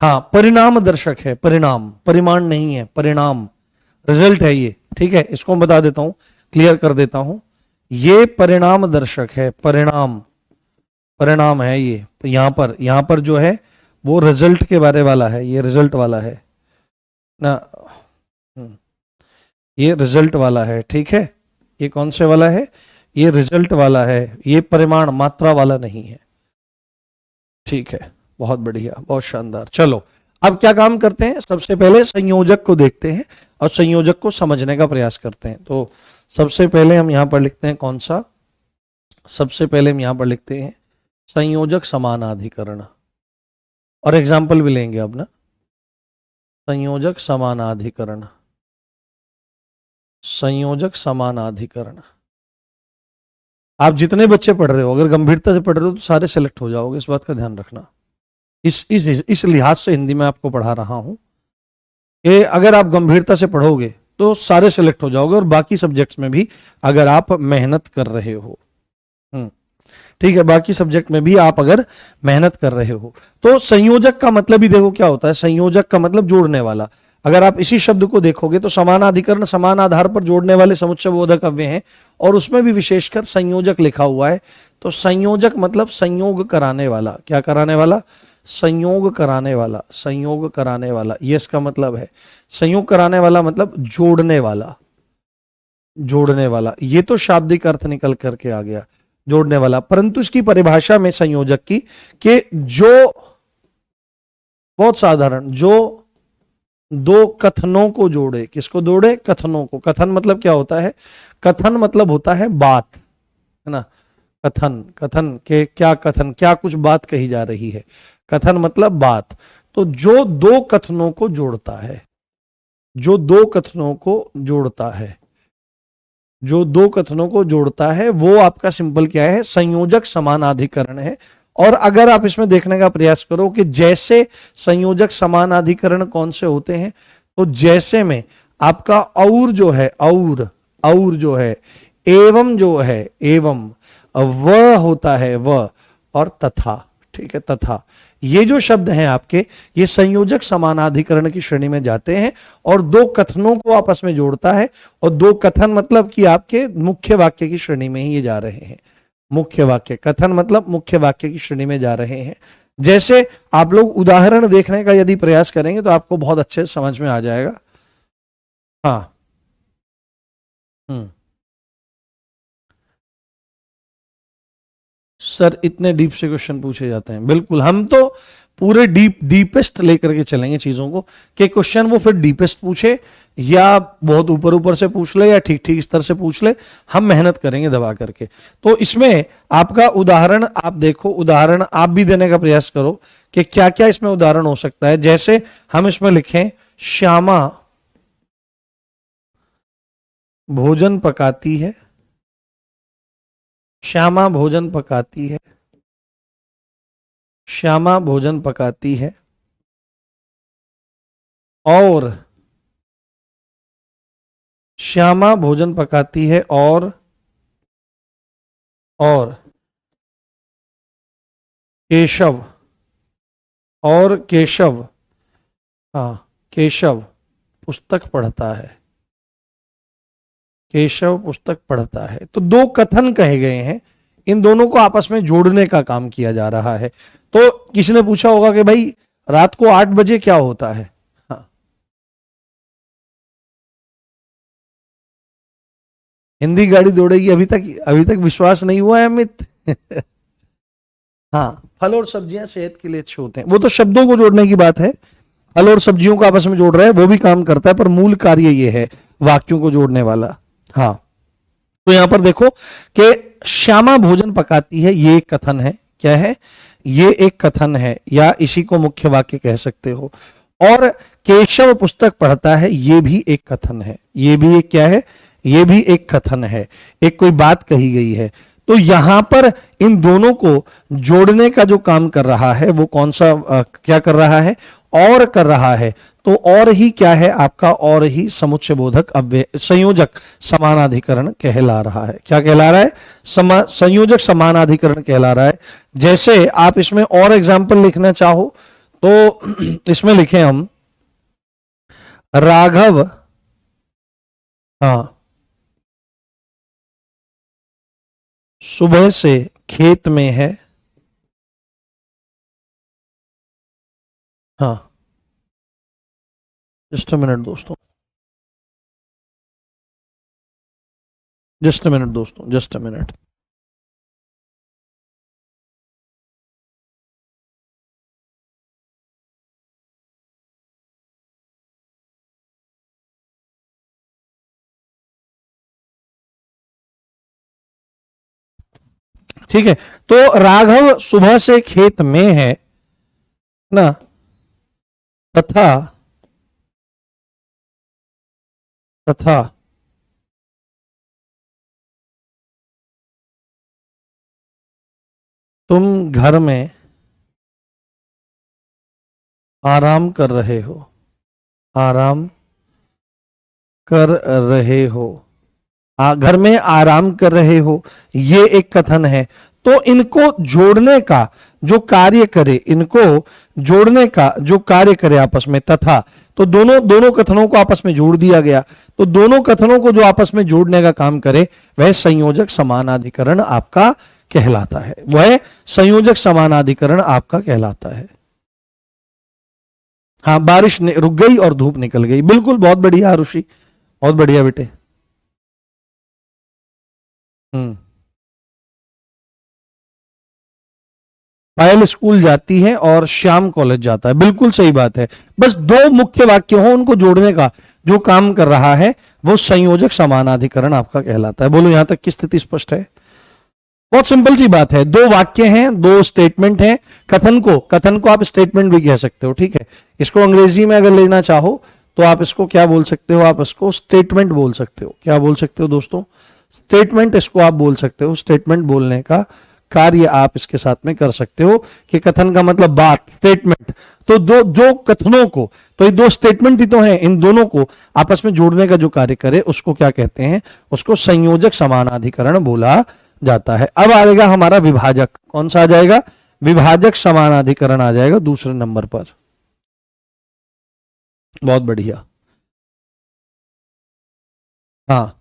हाँ, परिणाम दर्शक है, परिणाम, परिमाण नहीं है, परिणाम, रिजल्ट है ये। ठीक है, इसको मैं बता देता हूं, क्लियर कर देता हूं। ये परिणाम दर्शक है, परिणाम, परिणाम है ये। तो यहां पर जो है वो रिजल्ट के बारे वाला है, ये रिजल्ट वाला है ना, ये रिजल्ट वाला है। ठीक है, ये कौन से वाला है? ये रिजल्ट वाला है, ये परिमाण मात्रा वाला नहीं है। ठीक है, बहुत बढ़िया, बहुत शानदार। चलो अब क्या काम करते हैं, सबसे पहले संयोजक को देखते हैं और संयोजक को समझने का प्रयास करते हैं। तो सबसे पहले हम यहां पर लिखते हैं कौन सा? सबसे पहले हम यहां पर लिखते हैं संयोजक समानाधिकरण, और एग्जाम्पल भी लेंगे अब ना। संयोजक समानाधिकरण, संयोजक समानाधिकरण। आप जितने बच्चे पढ़ रहे हो, अगर गंभीरता से पढ़ रहे हो तो सारे सेलेक्ट हो जाओगे, इस बात का ध्यान रखना। इस लिहाज से हिंदी में आपको पढ़ा रहा हूं कि अगर आप गंभीरता से पढ़ोगे तो सारे सेलेक्ट हो जाओगे, और बाकी सब्जेक्ट्स में भी अगर आप मेहनत कर रहे हो। ठीक है, बाकी सब्जेक्ट में भी आप अगर मेहनत कर रहे हो तो संयोजक का मतलब ही देखो क्या होता है। संयोजक का मतलब जोड़ने वाला। अगर आप इसी शब्द को देखोगे तो समानाधिकरण, समान आधार पर जोड़ने वाले समुच्चय बोधक अव्यय हैं, और उसमें भी विशेषकर संयोजक लिखा हुआ है। तो संयोजक मतलब संयोग कराने वाला। क्या कराने वाला? संयोग कराने वाला, संयोग कराने वाला, ये इसका मतलब है। संयोग कराने वाला मतलब जोड़ने वाला, जोड़ने वाला। ये तो शाब्दिक अर्थ निकल करके आ गया, जोड़ने वाला। परंतु इसकी परिभाषा में संयोजक की कि जो, बहुत साधारण, जो दो कथनों को जोड़े। किसको जोड़े? कथनों को। कथन मतलब क्या होता है? कथन मतलब होता है बात, है ना। कथन, कथन के क्या, कथन क्या कुछ बात कही जा रही है, कथन मतलब बात। तो जो दो कथनों को जोड़ता है, जो दो कथनों को जोड़ता है, जो दो कथनों को जोड़ता है, वो आपका सिंपल क्या है? संयोजक समानाधिकरण है। और अगर आप इसमें देखने का प्रयास करो कि जैसे संयोजक समानाधिकरण कौन से होते हैं, तो जैसे में आपका और जो है, और जो है, एवं जो है, एवं, वह होता है वह, और तथा। ठीक है, तथा, ये जो शब्द हैं आपके, ये संयोजक समानाधिकरण की श्रेणी में जाते हैं और दो कथनों को आपस में जोड़ता है। और दो कथन मतलब कि आपके मुख्य वाक्य की श्रेणी में ही ये जा रहे हैं। मुख्य वाक्य, कथन मतलब मुख्य वाक्य की श्रेणी में जा रहे हैं। जैसे आप लोग उदाहरण देखने का यदि प्रयास करेंगे तो आपको बहुत अच्छे से समझ में आ जाएगा। हाँ, सर इतने डीप से क्वेश्चन पूछे जाते हैं? बिल्कुल, हम तो पूरे डीपेस्ट लेकर के चलेंगे चीजों को, कि क्वेश्चन वो फिर डीपेस्ट पूछे या बहुत ऊपर ऊपर से पूछ ले या ठीक ठीक स्तर से पूछ ले, हम मेहनत करेंगे दबा करके। तो इसमें आपका उदाहरण आप देखो, उदाहरण आप भी देने का प्रयास करो कि क्या क्या इसमें उदाहरण हो सकता है। जैसे हम इसमें लिखें, श्यामा भोजन पकाती है, श्यामा भोजन पकाती है, श्यामा भोजन पकाती है, और श्यामा भोजन पकाती है, और केशव और केशव, हाँ केशव पुस्तक पढ़ता है, केशव पुस्तक पढ़ता है। तो दो कथन कहे गए हैं, इन दोनों को आपस में जोड़ने का काम किया जा रहा है। तो किसी ने पूछा होगा कि भाई रात को 8 बजे क्या होता है? हाँ, हिंदी गाड़ी दौड़ेगी। अभी तक विश्वास नहीं हुआ है अमित? हाँ, फल और सब्जियां सेहत के लिए अच्छे होते हैं। वो तो शब्दों को जोड़ने की बात है, फल और सब्जियों को आपस में जोड़ रहा है, वो भी काम करता है, पर मूल कार्य ये है वाक्यों को जोड़ने वाला। हाँ, तो यहां पर देखो कि श्यामा भोजन पकाती है, ये एक कथन है। क्या है? ये एक कथन है, या इसी को मुख्य वाक्य कह सकते हो। और केशव पुस्तक पढ़ता है, ये भी एक कथन है। ये भी एक क्या है? ये भी एक कथन है, एक कोई बात कही गई है। तो यहां पर इन दोनों को जोड़ने का जो काम कर रहा है वो कौन सा क्या कर रहा है? और कर रहा है। तो और ही क्या है आपका? और ही समुच्चय बोधक अव्यय संयोजक समानाधिकरण कहला रहा है। क्या कहला रहा है? संयोजक समानाधिकरण कहला रहा है। जैसे आप इसमें और एग्जाम्पल लिखना चाहो तो इसमें लिखे हम राघव, हाँ, सुबह से खेत में है। हाँ, जस्ट अ मिनट दोस्तों, जस्ट अ मिनट दोस्तों, जस्ट अ मिनट। ठीक है, तो राघव सुबह से खेत में है ना, तथा तथा तुम घर में आराम कर रहे हो, आराम कर रहे हो, घर में आराम कर रहे हो, ये एक कथन है। तो इनको जोड़ने का जो कार्य करे, इनको जोड़ने का जो कार्य करे आपस में, तथा, तो दोनों कथनों को आपस में जोड़ दिया गया। तो दोनों कथनों को जो आपस में जोड़ने का काम करे वह संयोजक समानाधिकरण आपका कहलाता है, वह संयोजक समानाधिकरण आपका कहलाता है। हाँ, बारिश रुक गई और धूप निकल गई, बिल्कुल, बहुत बढ़िया ऋषि, बहुत बढ़िया बेटे। पायल स्कूल जाती है और श्याम कॉलेज जाता है, बिल्कुल सही बात है। बस दो मुख्य वाक्य हो, उनको जोड़ने का जो काम कर रहा है वो संयोजक समानाधिकरण आपका कहलाता है। बोलो, यहां तक की स्थिति स्पष्ट है? बहुत सिंपल सी बात है, दो वाक्य हैं, दो स्टेटमेंट हैं। कथन को आप स्टेटमेंट भी कह सकते हो, ठीक है। इसको अंग्रेजी में अगर लेना चाहो तो आप इसको क्या बोल सकते हो? आप इसको स्टेटमेंट बोल सकते हो। क्या बोल सकते हो दोस्तों? स्टेटमेंट, इसको आप बोल सकते हो। स्टेटमेंट बोलने का कार्य आप इसके साथ में कर सकते हो कि कथन का मतलब बात, स्टेटमेंट। तो जो कथनों को, तो ये दो स्टेटमेंट ही तो हैं, इन दोनों को आपस में जोड़ने का जो कार्य करे उसको क्या कहते हैं? उसको संयोजक समानाधिकरण बोला जाता है। अब आएगा हमारा विभाजक, कौन सा आ जाएगा? विभाजक समानाधिकरण आ जाएगा दूसरे नंबर पर। बहुत बढ़िया। हाँ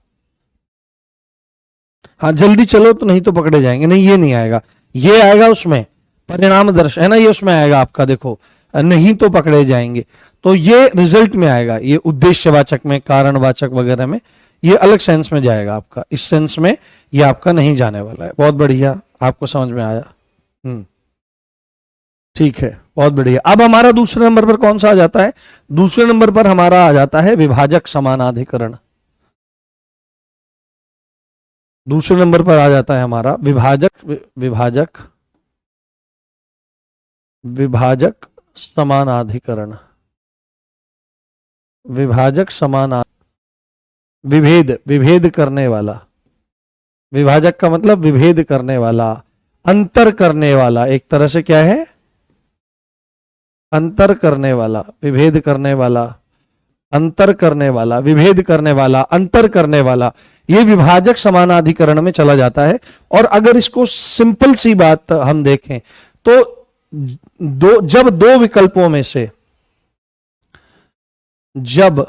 हाँ, जल्दी चलो तो नहीं तो पकड़े जाएंगे। नहीं, ये नहीं आएगा, ये आएगा उसमें परिणाम दर्श है ना, ये उसमें आएगा आपका, देखो, नहीं तो पकड़े जाएंगे। तो ये रिजल्ट में आएगा, ये उद्देश्यवाचक में, कारणवाचक वगैरह में, ये अलग सेंस में जाएगा आपका। इस सेंस में ये आपका नहीं जाने वाला है। बहुत बढ़िया, आपको समझ में आया। ठीक है, बहुत बढ़िया। अब हमारा दूसरे नंबर पर कौन सा आ जाता है? दूसरे नंबर पर हमारा आ जाता है विभाजक समानाधिकरण। दूसरे नंबर पर आ जाता है हमारा विभाजक विभाजक समानाधिकरण। विभाजक समान, विभेद करने वाला। विभाजक का मतलब विभेद करने वाला, अंतर करने वाला, एक तरह से क्या है? अंतर करने वाला, विभेद करने वाला, अंतर करने वाला, विभेद करने वाला, अंतर करने वाला, ये विभाजक समानाधिकरण में चला जाता है। और अगर इसको सिंपल सी बात हम देखें तो जब दो विकल्पों में से, जब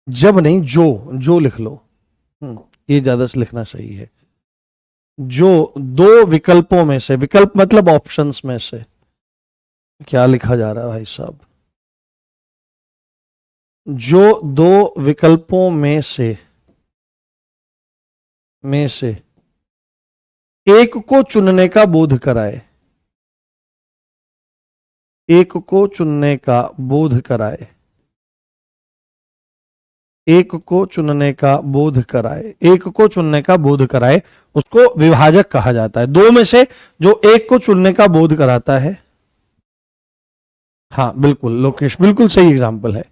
जब नहीं, जो लिख लो, ये ज्यादा से लिखना सही है। जो दो विकल्पों में से, विकल्प मतलब ऑप्शंस में से, क्या लिखा जा रहा है भाई साहब, जो दो विकल्पों में से एक को चुनने का बोध कराए, एक को चुनने का बोध कराए, एक को चुनने का बोध कराए, एक को चुनने का बोध कराए, उसको विभाजक कहा जाता है। दो में से जो एक को चुनने का बोध कराता है, हाँ बिल्कुल लोकेश, बिल्कुल सही एग्जाम्पल है।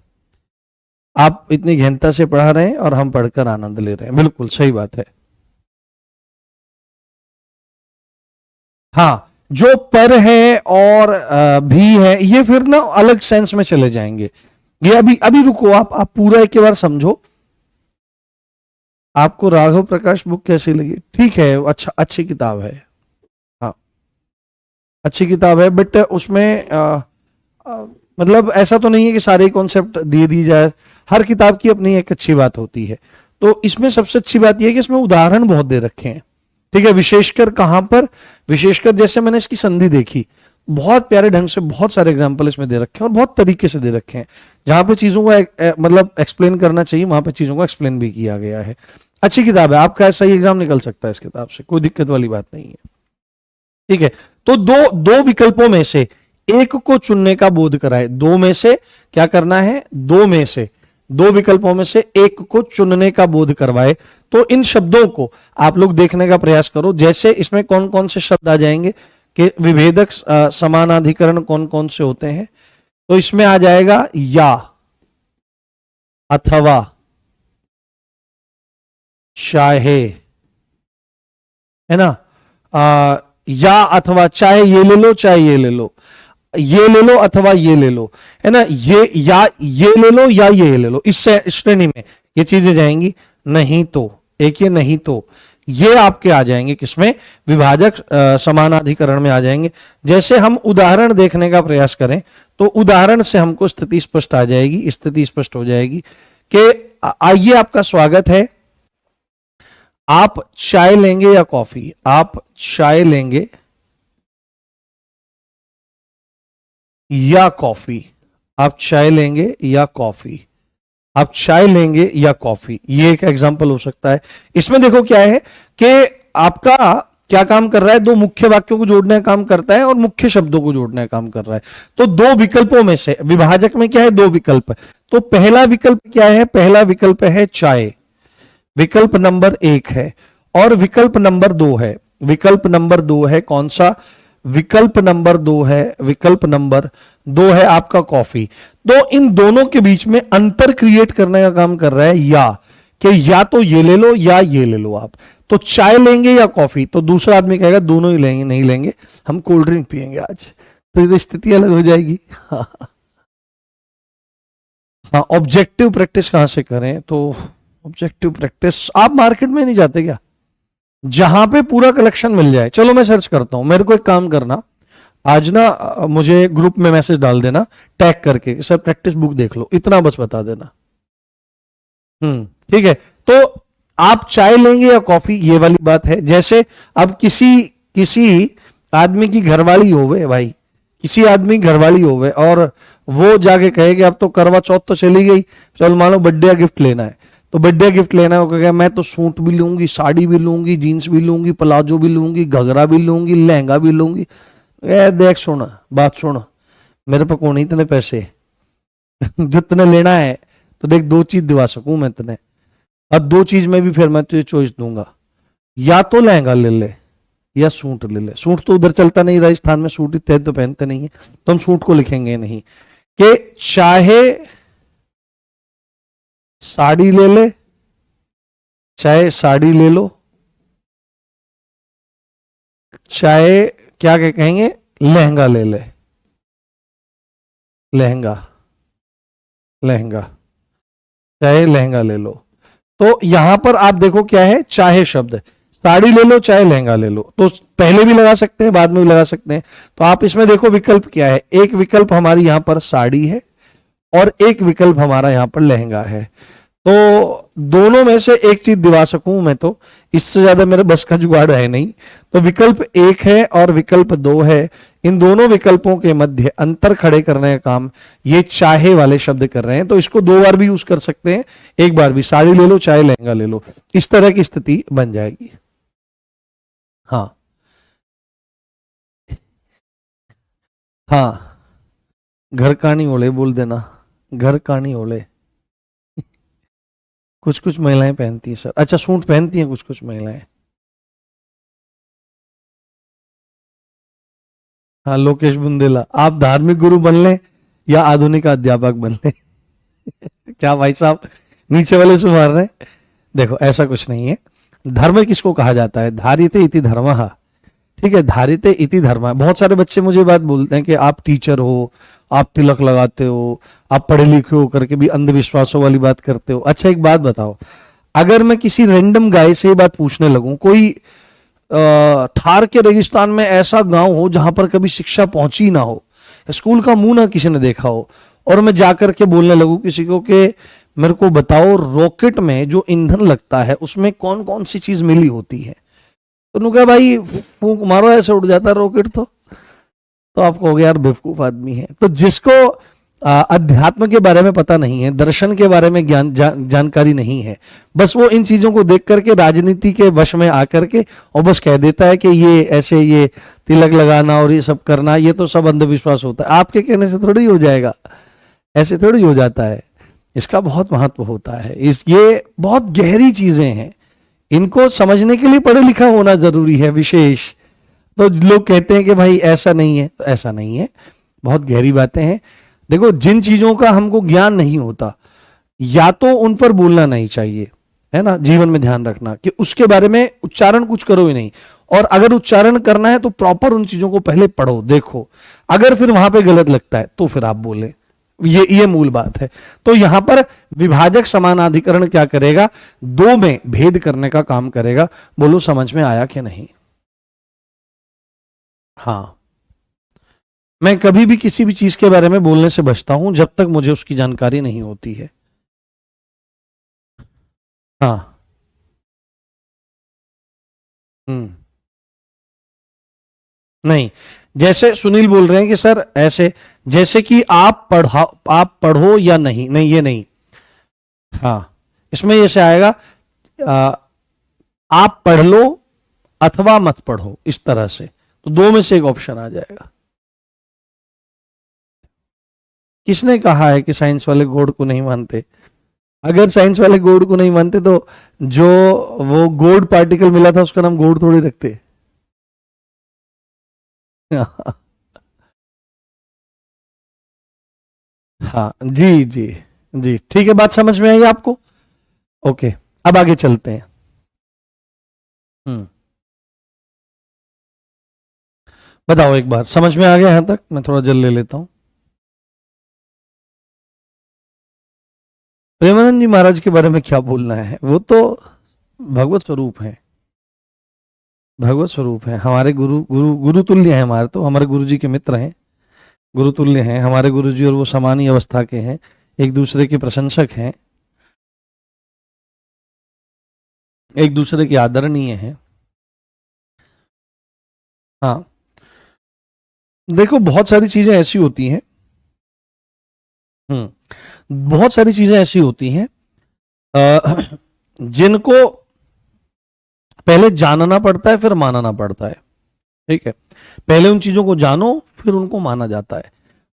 आप इतनी गहनता से पढ़ा रहे हैं और हम पढ़कर आनंद ले रहे हैं, बिल्कुल सही बात है। हाँ, जो पर है और भी है, ये फिर ना अलग सेंस में चले जाएंगे। ये अभी अभी रुको, आप पूरा एक बार समझो। आपको राघव प्रकाश बुक कैसी लगी? ठीक है, अच्छा, अच्छी किताब है, हाँ अच्छी किताब है, बट उसमें मतलब ऐसा तो नहीं है कि सारे कॉन्सेप्ट दे दी जाए। हर किताब की अपनी एक अच्छी बात होती है। तो इसमें सबसे अच्छी बात यह है कि इसमें उदाहरण बहुत दे रखे हैं, ठीक है। विशेषकर कहां पर, विशेषकर जैसे मैंने इसकी संधि देखी, बहुत प्यारे ढंग से बहुत सारे एग्जाम्पल इसमें दे रखे हैं और बहुत तरीके से दे रखे हैं। जहां पे चीजों को मतलब एक्सप्लेन करना चाहिए, वहां पे चीजों को एक्सप्लेन भी किया गया है। अच्छी किताब है, आपका ऐसा ही एग्जाम निकल सकता है इस किताब से, कोई दिक्कत वाली बात नहीं है, ठीक है। तो दो विकल्पों में से एक को चुनने का बोध कराए, दो में से क्या करना है, दो में से, दो विकल्पों में से एक को चुनने का बोध करवाए। तो इन शब्दों को आप लोग देखने का प्रयास करो, जैसे इसमें कौन कौन से शब्द आ जाएंगे कि विभेदक समानाधिकरण कौन कौन से होते हैं। तो इसमें आ जाएगा या, अथवा, चाहे, है ना, या अथवा, चाहे ये ले लो, चाहे ये ले लो, ये ले लो अथवा ये ले लो, है ना, ये या ये ले लो या ये ले लो, इससे श्रेणी में ये चीजें जाएंगी। नहीं तो, एक ये नहीं तो, ये आपके आ जाएंगे किसमें, विभाजक समानाधिकरण में आ जाएंगे। जैसे हम उदाहरण देखने का प्रयास करें तो उदाहरण से हमको स्थिति स्पष्ट आ जाएगी, स्थिति स्पष्ट हो जाएगी कि आइए, आपका स्वागत है। आप चाय लेंगे या कॉफी? आप चाय लेंगे या कॉफी? आप चाय लेंगे या कॉफी? आप चाय लेंगे या कॉफी? ये एक एग्जांपल हो सकता है। इसमें देखो क्या है कि आपका क्या काम कर रहा है, दो मुख्य वाक्यों को जोड़ने का काम करता है और मुख्य शब्दों को जोड़ने का काम कर रहा है। तो दो विकल्पों में से, विभाजक में क्या है, दो विकल्प। तो पहला विकल्प क्या है, पहला विकल्प है चाय, विकल्प नंबर 1 है, और विकल्प नंबर 2 है। विकल्प नंबर 2 है कौन सा? विकल्प नंबर 2 है, विकल्प नंबर 2 है आपका कॉफी। तो इन दोनों के बीच में अंतर क्रिएट करने का काम कर रहा है या, कि या तो ये ले लो या ये ले लो आप। तो चाय लेंगे या कॉफी? तो दूसरा आदमी कहेगा दोनों ही लेंगे, नहीं लेंगे, हम कोल्ड ड्रिंक पियेंगे आज। तो स्थिति अलग हो जाएगी। हाँ, ऑब्जेक्टिव प्रैक्टिस कहां से करें? तो ऑब्जेक्टिव प्रैक्टिस आप मार्केट में नहीं जाते क्या, जहां पे पूरा कलेक्शन मिल जाए? चलो मैं सर्च करता हूं, मेरे को एक काम करना, आज ना मुझे ग्रुप में मैसेज डाल देना टैग करके, सर प्रैक्टिस बुक देख लो, इतना बस बता देना। ठीक है। तो आप चाय लेंगे या कॉफी, ये वाली बात है। जैसे अब किसी आदमी की घरवाली होवे भाई, किसी आदमी की घरवाली होवे और वो जाके कहे कि अब तो करवा चौथ तो चली गई, चल मान लो बर्थडे गिफ्ट लेना है, तो बर्थडे गिफ्ट लेना है, वो कहेगा मैं तो सूट भी लूंगी, साड़ी भी लूंगी, जीन्स भी लूंगी, प्लाजो भी लूंगी, घघरा भी लूंगी, लहंगा भी लूंगी। देख सुन, बात सुन, मेरे पे कौन इतने पैसे जितने लेना है, तो देख दो चीज दिवा सकूं मैं तने, अब दो चीज में भी फिर मैं तुझे चॉइस दूंगा, या तो लहंगा ले ले या सूट ले ले। सूट तो उधर चलता नहीं, राजस्थान में सूट इतने तो पहनते नहीं है, तो हम सूट को लिखेंगे नहीं। कि चाहे साड़ी ले ले, चाहे साड़ी ले लो, चाहे क्या कहेंगे, लहंगा ले ले, लहंगा, लहंगा, चाहे लहंगा ले लो। तो यहां पर आप देखो क्या है, चाहे शब्द, साड़ी ले लो चाहे लहंगा ले लो, तो पहले भी लगा सकते हैं बाद में भी लगा सकते हैं। तो आप इसमें देखो विकल्प क्या है, एक विकल्प हमारी यहां पर साड़ी है और एक विकल्प हमारा यहां पर लहंगा है। तो दोनों में से एक चीज दिवा सकूं मैं, तो इससे ज्यादा मेरे बस का जुगाड़ है नहीं। तो विकल्प एक है और विकल्प दो है, इन दोनों विकल्पों के मध्य अंतर खड़े करने का काम ये चाहे वाले शब्द कर रहे हैं। तो इसको दो बार भी यूज कर सकते हैं, एक बार भी, साड़ी ले लो चाहे लहंगा ले लो, इस तरह की स्थिति बन जाएगी। हाँ हाँ, घर कानी ओले बोल देना, घर कानी ओले। कुछ कुछ महिलाएं पहनती हैं सर, अच्छा सूट पहनती हैं कुछ कुछ महिलाएं। हाँ लोकेश बुंदेला, आप धार्मिक गुरु बन लें या आधुनिक अध्यापक बन लें। क्या भाई साहब नीचे वाले से मार रहे हैं? देखो ऐसा कुछ नहीं है। धर्म किसको कहा जाता है? धारिते इति धर्मः। ठीक है, धारिते इति धर्मः। बहुत सारे बच्चे मुझे बात बोलते हैं कि आप टीचर हो, आप तिलक लगाते हो, आप पढ़े लिखे हो करके भी अंधविश्वासों वाली बात करते हो। अच्छा एक बात बताओ, अगर मैं किसी रैंडम गाय से ये बात पूछने लगूं, कोई थार के रेगिस्तान में ऐसा गांव हो जहां पर कभी शिक्षा पहुंची ना हो, स्कूल का मुंह ना किसी ने देखा हो, और मैं जाकर के बोलने लगूं किसी को कि मेरे को बताओ रॉकेट में जो ईंधन लगता है उसमें कौन कौन सी चीज मिली होती है, तो उन्होंने कहा भाई फूंक मारो ऐसे उड़ जाता है रॉकेट। तो आप कहोगे यार बेवकूफ आदमी है। तो जिसको अध्यात्म के बारे में पता नहीं है, दर्शन के बारे में जानकारी नहीं है, बस वो इन चीजों को देख करके राजनीति के वश में आकर के और बस कह देता है कि ये ऐसे, ये तिलक लगाना और ये सब करना, ये तो सब अंधविश्वास होता है। आपके कहने से थोड़ी हो जाएगा, ऐसे थोड़ी हो जाता है। इसका बहुत महत्व होता है। ये बहुत गहरी चीजें हैं, इनको समझने के लिए पढ़े लिखा होना जरूरी है विशेष। तो लोग कहते हैं कि भाई ऐसा नहीं है, तो ऐसा नहीं है, बहुत गहरी बातें हैं। देखो जिन चीजों का हमको ज्ञान नहीं होता, या तो उन पर बोलना नहीं चाहिए, है ना, जीवन में ध्यान रखना कि उसके बारे में उच्चारण कुछ करो ही नहीं, और अगर उच्चारण करना है तो प्रॉपर उन चीजों को पहले पढ़ो, देखो, अगर फिर वहां पे गलत लगता है तो फिर आप बोले। ये मूल बात है। तो यहां पर विभाजक समानाधिकरण क्या करेगा? दो में भेद करने का काम करेगा। बोलो समझ में आया कि नहीं? हाँ, मैं कभी भी किसी भी चीज के बारे में बोलने से बचता हूं जब तक मुझे उसकी जानकारी नहीं होती है। हाँ। हम्म। नहीं, जैसे सुनील बोल रहे हैं कि सर ऐसे, जैसे कि आप पढ़ो या नहीं, नहीं ये नहीं। हाँ, इसमें जैसे आएगा आ, आप पढ़ लो अथवा मत पढ़ो, इस तरह से, तो दो में से एक ऑप्शन आ जाएगा। किसने कहा है कि साइंस वाले गॉड को नहीं मानते? अगर साइंस वाले गॉड को नहीं मानते तो जो वो गॉड पार्टिकल मिला था उसका नाम गॉड थोड़ी रखते। हाँ जी जी जी, ठीक है, बात समझ में आई आपको? ओके, अब आगे चलते हैं। बताओ एक बार, समझ में आ गया यहां तक? मैं थोड़ा जल ले लेता हूं। प्रेमानंद जी महाराज के बारे में क्या बोलना है, वो तो भगवत स्वरूप है, भगवत स्वरूप है, हमारे गुरु गुरु गुरु तुल्य हैं हमारे, तो हमारे गुरु जी के मित्र हैं, गुरु तुल्य हैं हमारे गुरु जी, और वो समानी अवस्था के हैं, एक दूसरे के प्रशंसक हैं, एक दूसरे के आदरणीय हैं। हाँ, देखो बहुत सारी चीजें ऐसी होती हैं, बहुत सारी चीजें ऐसी होती हैं जिनको पहले जानना पड़ता है फिर मानना पड़ता है। ठीक है, पहले उन चीजों को जानो फिर उनको माना जाता है।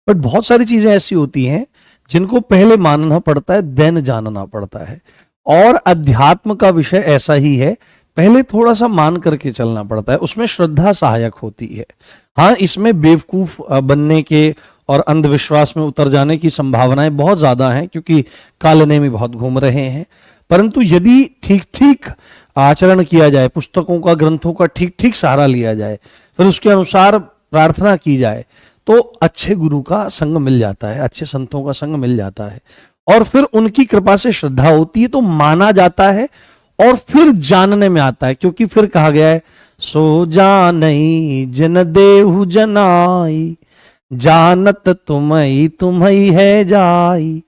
बट बहुत सारी चीजें ऐसी होती हैं जिनको पहले मानना पड़ता है देन जानना पड़ता है। और अध्यात्म का विषय ऐसा ही है, पहले थोड़ा सा मान करके चलना पड़ता है, उसमें श्रद्धा सहायक होती है। हाँ, इसमें बेवकूफ बनने के और अंधविश्वास में उतर जाने की संभावनाएं बहुत ज्यादा हैं, क्योंकि कालने में बहुत घूम रहे हैं। परंतु यदि ठीक ठीक आचरण किया जाए, पुस्तकों का, ग्रंथों का ठीक ठीक सहारा लिया जाए, फिर उसके अनुसार प्रार्थना की जाए, तो अच्छे गुरु का संग मिल जाता है, अच्छे संतों का संग मिल जाता है, और फिर उनकी कृपा से श्रद्धा होती है तो माना जाता है, और फिर जानने में आता है, क्योंकि फिर कहा गया है सो जानई जिन देहु जनाई, जानत तुम्हई तुम्हई है जाई,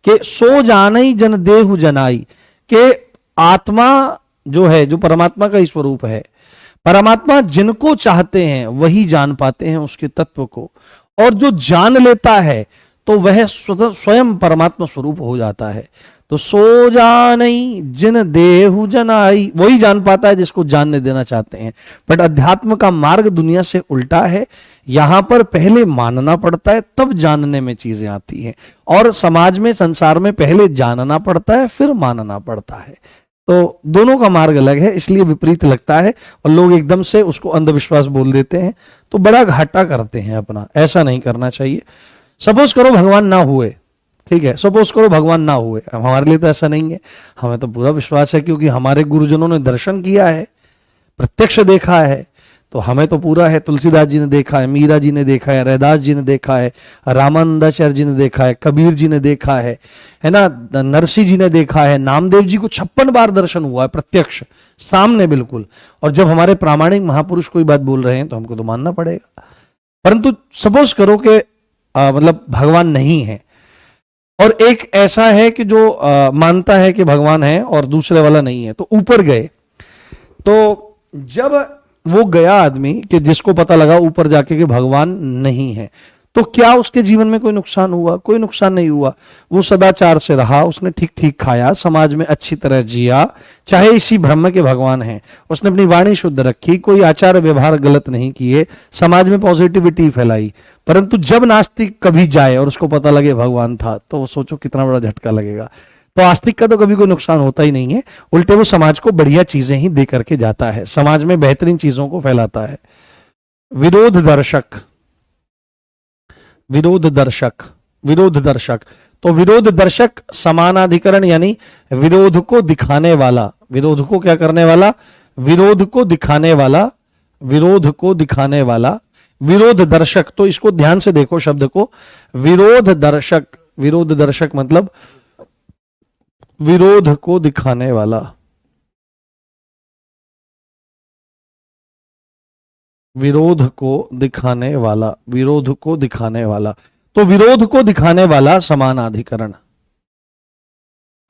के सो जानई जन देहु जनाई, के आत्मा जो है, जो परमात्मा का ही स्वरूप है, परमात्मा जिनको चाहते हैं वही जान पाते हैं उसके तत्व को, और जो जान लेता है तो वह स्वयं परमात्मा स्वरूप हो जाता है। तो सो जानई जिन देहु जनाई, वही जान पाता है जिसको जानने देना चाहते हैं। बट अध्यात्म का मार्ग दुनिया से उल्टा है, यहां पर पहले मानना पड़ता है तब जानने में चीजें आती हैं, और समाज में, संसार में पहले जानना पड़ता है फिर मानना पड़ता है। तो दोनों का मार्ग अलग है, इसलिए विपरीत लगता है और लोग एकदम से उसको अंधविश्वास बोल देते हैं, तो बड़ा घाटा करते हैं अपना। ऐसा नहीं करना चाहिए। सपोज करो भगवान ना हुए, ठीक है, सपोज करो भगवान ना हुए, हमारे लिए तो ऐसा नहीं है, हमें तो पूरा विश्वास है, क्योंकि हमारे गुरुजनों ने दर्शन किया है, प्रत्यक्ष देखा है, तो हमें तो पूरा है। तुलसीदास जी ने देखा है, मीरा जी ने देखा है, रैदास जी ने देखा है, रामानंदाचार्य जी ने देखा है, कबीर जी ने देखा है ना, नरसिंह जी ने देखा है, नामदेव जी को 56 बार दर्शन हुआ है प्रत्यक्ष सामने बिल्कुल। और जब हमारे प्रामाणिक महापुरुष कोई बात बोल रहे हैं तो हमको तो मानना पड़ेगा। परंतु सपोज करो कि मतलब भगवान नहीं है, और एक ऐसा है कि जो मानता है कि भगवान है और दूसरे वाला नहीं है, तो ऊपर गए। तो जब वो गया आदमी कि जिसको पता लगा ऊपर जाके कि भगवान नहीं है, तो क्या उसके जीवन में कोई नुकसान हुआ? कोई नुकसान नहीं हुआ। वो सदाचार से रहा, उसने ठीक ठीक खाया, समाज में अच्छी तरह जिया, चाहे इसी भ्रम के भगवान हैं, उसने अपनी वाणी शुद्ध रखी, कोई आचार व्यवहार गलत नहीं किए, समाज में पॉजिटिविटी फैलाई। परंतु जब नास्तिक कभी जाए और उसको पता लगे भगवान था, तो सोचो कितना बड़ा झटका लगेगा। तो आस्तिक का तो कभी कोई नुकसान होता ही नहीं है, उल्टे वो समाज को बढ़िया चीजें ही दे करके जाता है, समाज में बेहतरीन चीजों को फैलाता है। विरोध दर्शक, विरोध दर्शक, विरोध दर्शक, तो विरोध दर्शक समानाधिकरण यानी विरोध को दिखाने वाला, विरोध को क्या करने वाला? विरोध को दिखाने वाला, विरोध को दिखाने वाला, विरोध दर्शक। तो इसको ध्यान से देखो शब्द को, विरोध दर्शक, विरोध दर्शक मतलब विरोध को दिखाने वाला, विरोध को दिखाने वाला, विरोध को दिखाने वाला। तो विरोध को दिखाने वाला समानाधिकरण,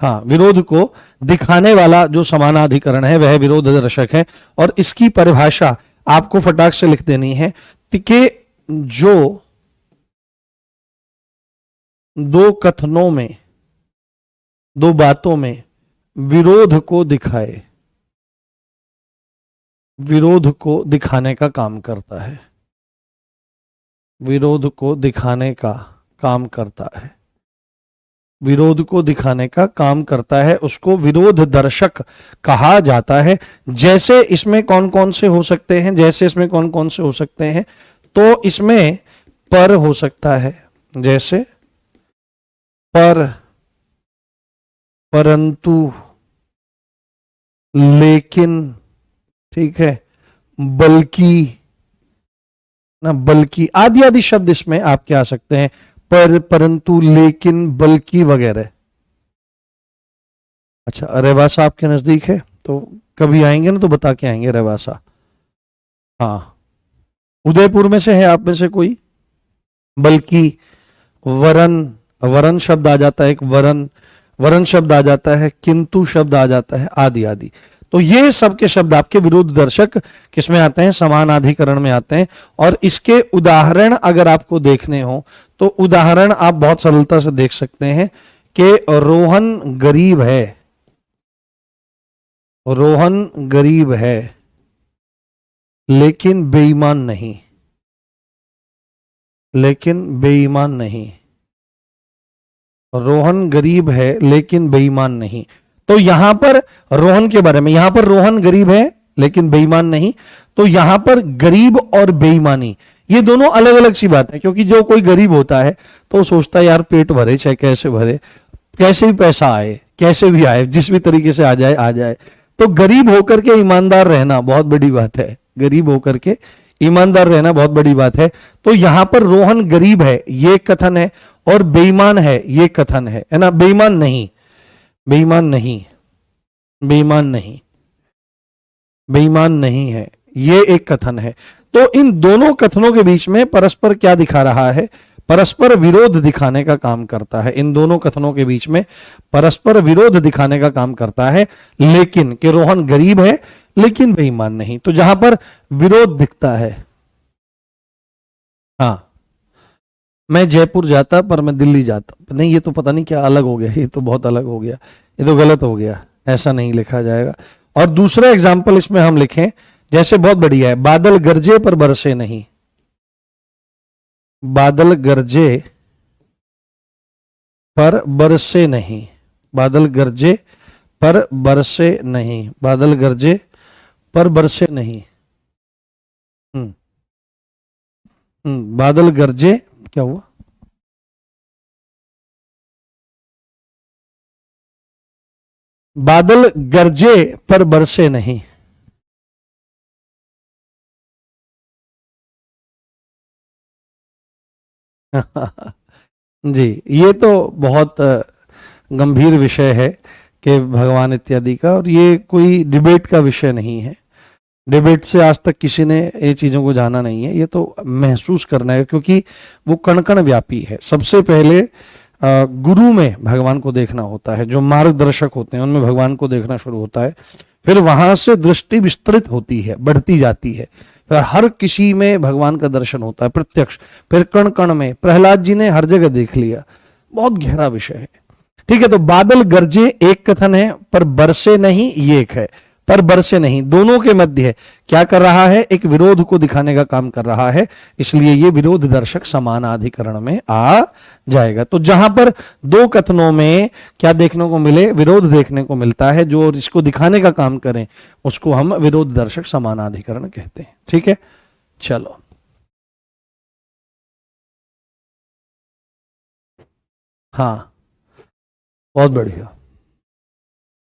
हाँ, विरोध को दिखाने वाला जो समानाधिकरण है वह विरोध दर्शक है। और इसकी परिभाषा आपको फटाक से लिख देनी है कि जो दो कथनों में, दो बातों में विरोध को दिखाए, विरोध को दिखाने का काम करता है, विरोध को दिखाने का काम करता है, विरोध को दिखाने का काम करता है, उसको विरोध दर्शक कहा जाता है। जैसे इसमें कौन कौन से हो सकते हैं, जैसे इसमें कौन कौन से हो सकते हैं, तो इसमें पर हो सकता है, जैसे पर, परंतु, लेकिन, ठीक है, बल्कि ना, बल्कि आदि आदि शब्द इसमें आपके आ सकते हैं, पर, परंतु, लेकिन, बल्कि वगैरह। अच्छा, रेवासा आपके नजदीक है, तो कभी आएंगे ना तो बता के आएंगे रेवासा। हाँ, उदयपुर में से है आप में से कोई? बल्कि, वरन, वरन शब्द आ जाता है, एक वरन, वरन शब्द आ जाता है, किंतु शब्द आ जाता है, आदि आदि। तो ये सब के शब्द आपके विरोध दर्शक किसमें आते हैं? समानाधिकरण में आते हैं। और इसके उदाहरण अगर आपको देखने हो तो उदाहरण आप बहुत सरलता से देख सकते हैं कि रोहन गरीब है, रोहन गरीब है लेकिन बेईमान नहीं, लेकिन बेईमान नहीं, रोहन गरीब है लेकिन बेईमान नहीं। तो यहां पर रोहन के बारे में, यहां पर रोहन गरीब है लेकिन बेईमान नहीं, तो यहां पर गरीब और बेईमानी ये दोनों अलग अलग सी बात है। क्योंकि जो कोई गरीब होता है तो वो सोचता है यार पेट भरे चाहे कैसे भरे, कैसे भी पैसा आए, कैसे भी आए, जिस भी तरीके से आ जाए आ जाए। तो गरीब होकर के ईमानदार रहना बहुत बड़ी बात है, गरीब होकर के ईमानदार रहना बहुत बड़ी बात है। तो यहां पर रोहन गरीब है ये कथन है, और बेईमान है ये कथन है ना, बेईमान नहीं, बेईमान नहीं, बेईमान नहीं, बेईमान नहीं है, ये एक कथन है। तो इन दोनों कथनों के बीच में परस्पर क्या दिखा रहा है? परस्पर विरोध दिखाने का काम करता है। इन दोनों कथनों के बीच में परस्पर विरोध दिखाने का काम करता है। लेकिन कि रोहन गरीब है लेकिन बेईमान नहीं, तो जहां पर विरोध दिखता है, हाँ, मैं जयपुर जाता पर मैं दिल्ली जाता, नहीं ये तो पता नहीं क्या अलग हो गया, ये तो बहुत अलग हो गया, ये तो गलत हो गया, ऐसा नहीं लिखा जाएगा। और दूसरा एग्जाम्पल इसमें हम लिखें, जैसे बहुत बढ़िया है, बादल गरजे पर बरसे नहीं, बादल गरजे पर बरसे नहीं, बादल गरजे पर बरसे नहीं, बादल गरजे पर बरसे नहीं। हम्म बादल गरजे, क्या हुआ? बादल गरजे पर बरसे नहीं। जी, ये तो बहुत गंभीर विषय है कि भगवान इत्यादि का, और ये कोई डिबेट का विषय नहीं है। डिबेट से आज तक किसी ने ये चीज़ों को जाना नहीं है, ये तो महसूस करना है, क्योंकि वो कण कण व्यापी है। सबसे पहले गुरु में भगवान को देखना होता है, जो मार्गदर्शक होते हैं उनमें भगवान को देखना शुरू होता है, फिर वहां से दृष्टि विस्तृत होती है, बढ़ती जाती है, फिर हर किसी में भगवान का दर्शन होता है प्रत्यक्ष, फिर कण कण में। प्रहलाद जी ने हर जगह देख लिया, बहुत गहरा विषय है। ठीक है, तो बादल गरजे एक कथन है, पर बरसे नहीं ये एक है। पर बरसे नहीं, दोनों के मध्य क्या कर रहा है? एक विरोध को दिखाने का काम कर रहा है, इसलिए ये विरोध दर्शक समानाधिकरण में आ जाएगा। तो जहां पर दो कथनों में क्या देखने को मिले? विरोध देखने को मिलता है, जो इसको दिखाने का काम करें उसको हम विरोध दर्शक समानाधिकरण कहते हैं। ठीक है, चलो, हाँ, बहुत बढ़िया।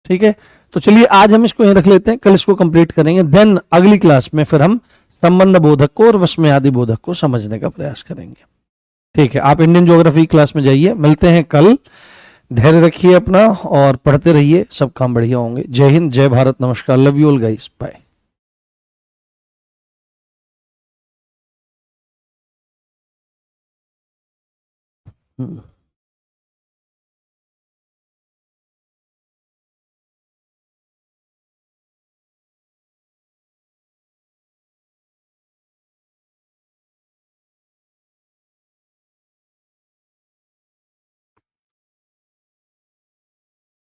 ठीक है, तो चलिए आज हम इसको यहीं रख लेते हैं, कल इसको कंप्लीट करेंगे, देन अगली क्लास में फिर हम संबंध बोधक को और वस्मयादि बोधक को समझने का प्रयास करेंगे। ठीक है, आप इंडियन ज्योग्राफी क्लास में जाइए, मिलते हैं कल। धैर्य रखिए अपना और पढ़ते रहिए, सब काम बढ़िया होंगे। जय हिंद, जय भारत, नमस्कार, love you all guys, bye.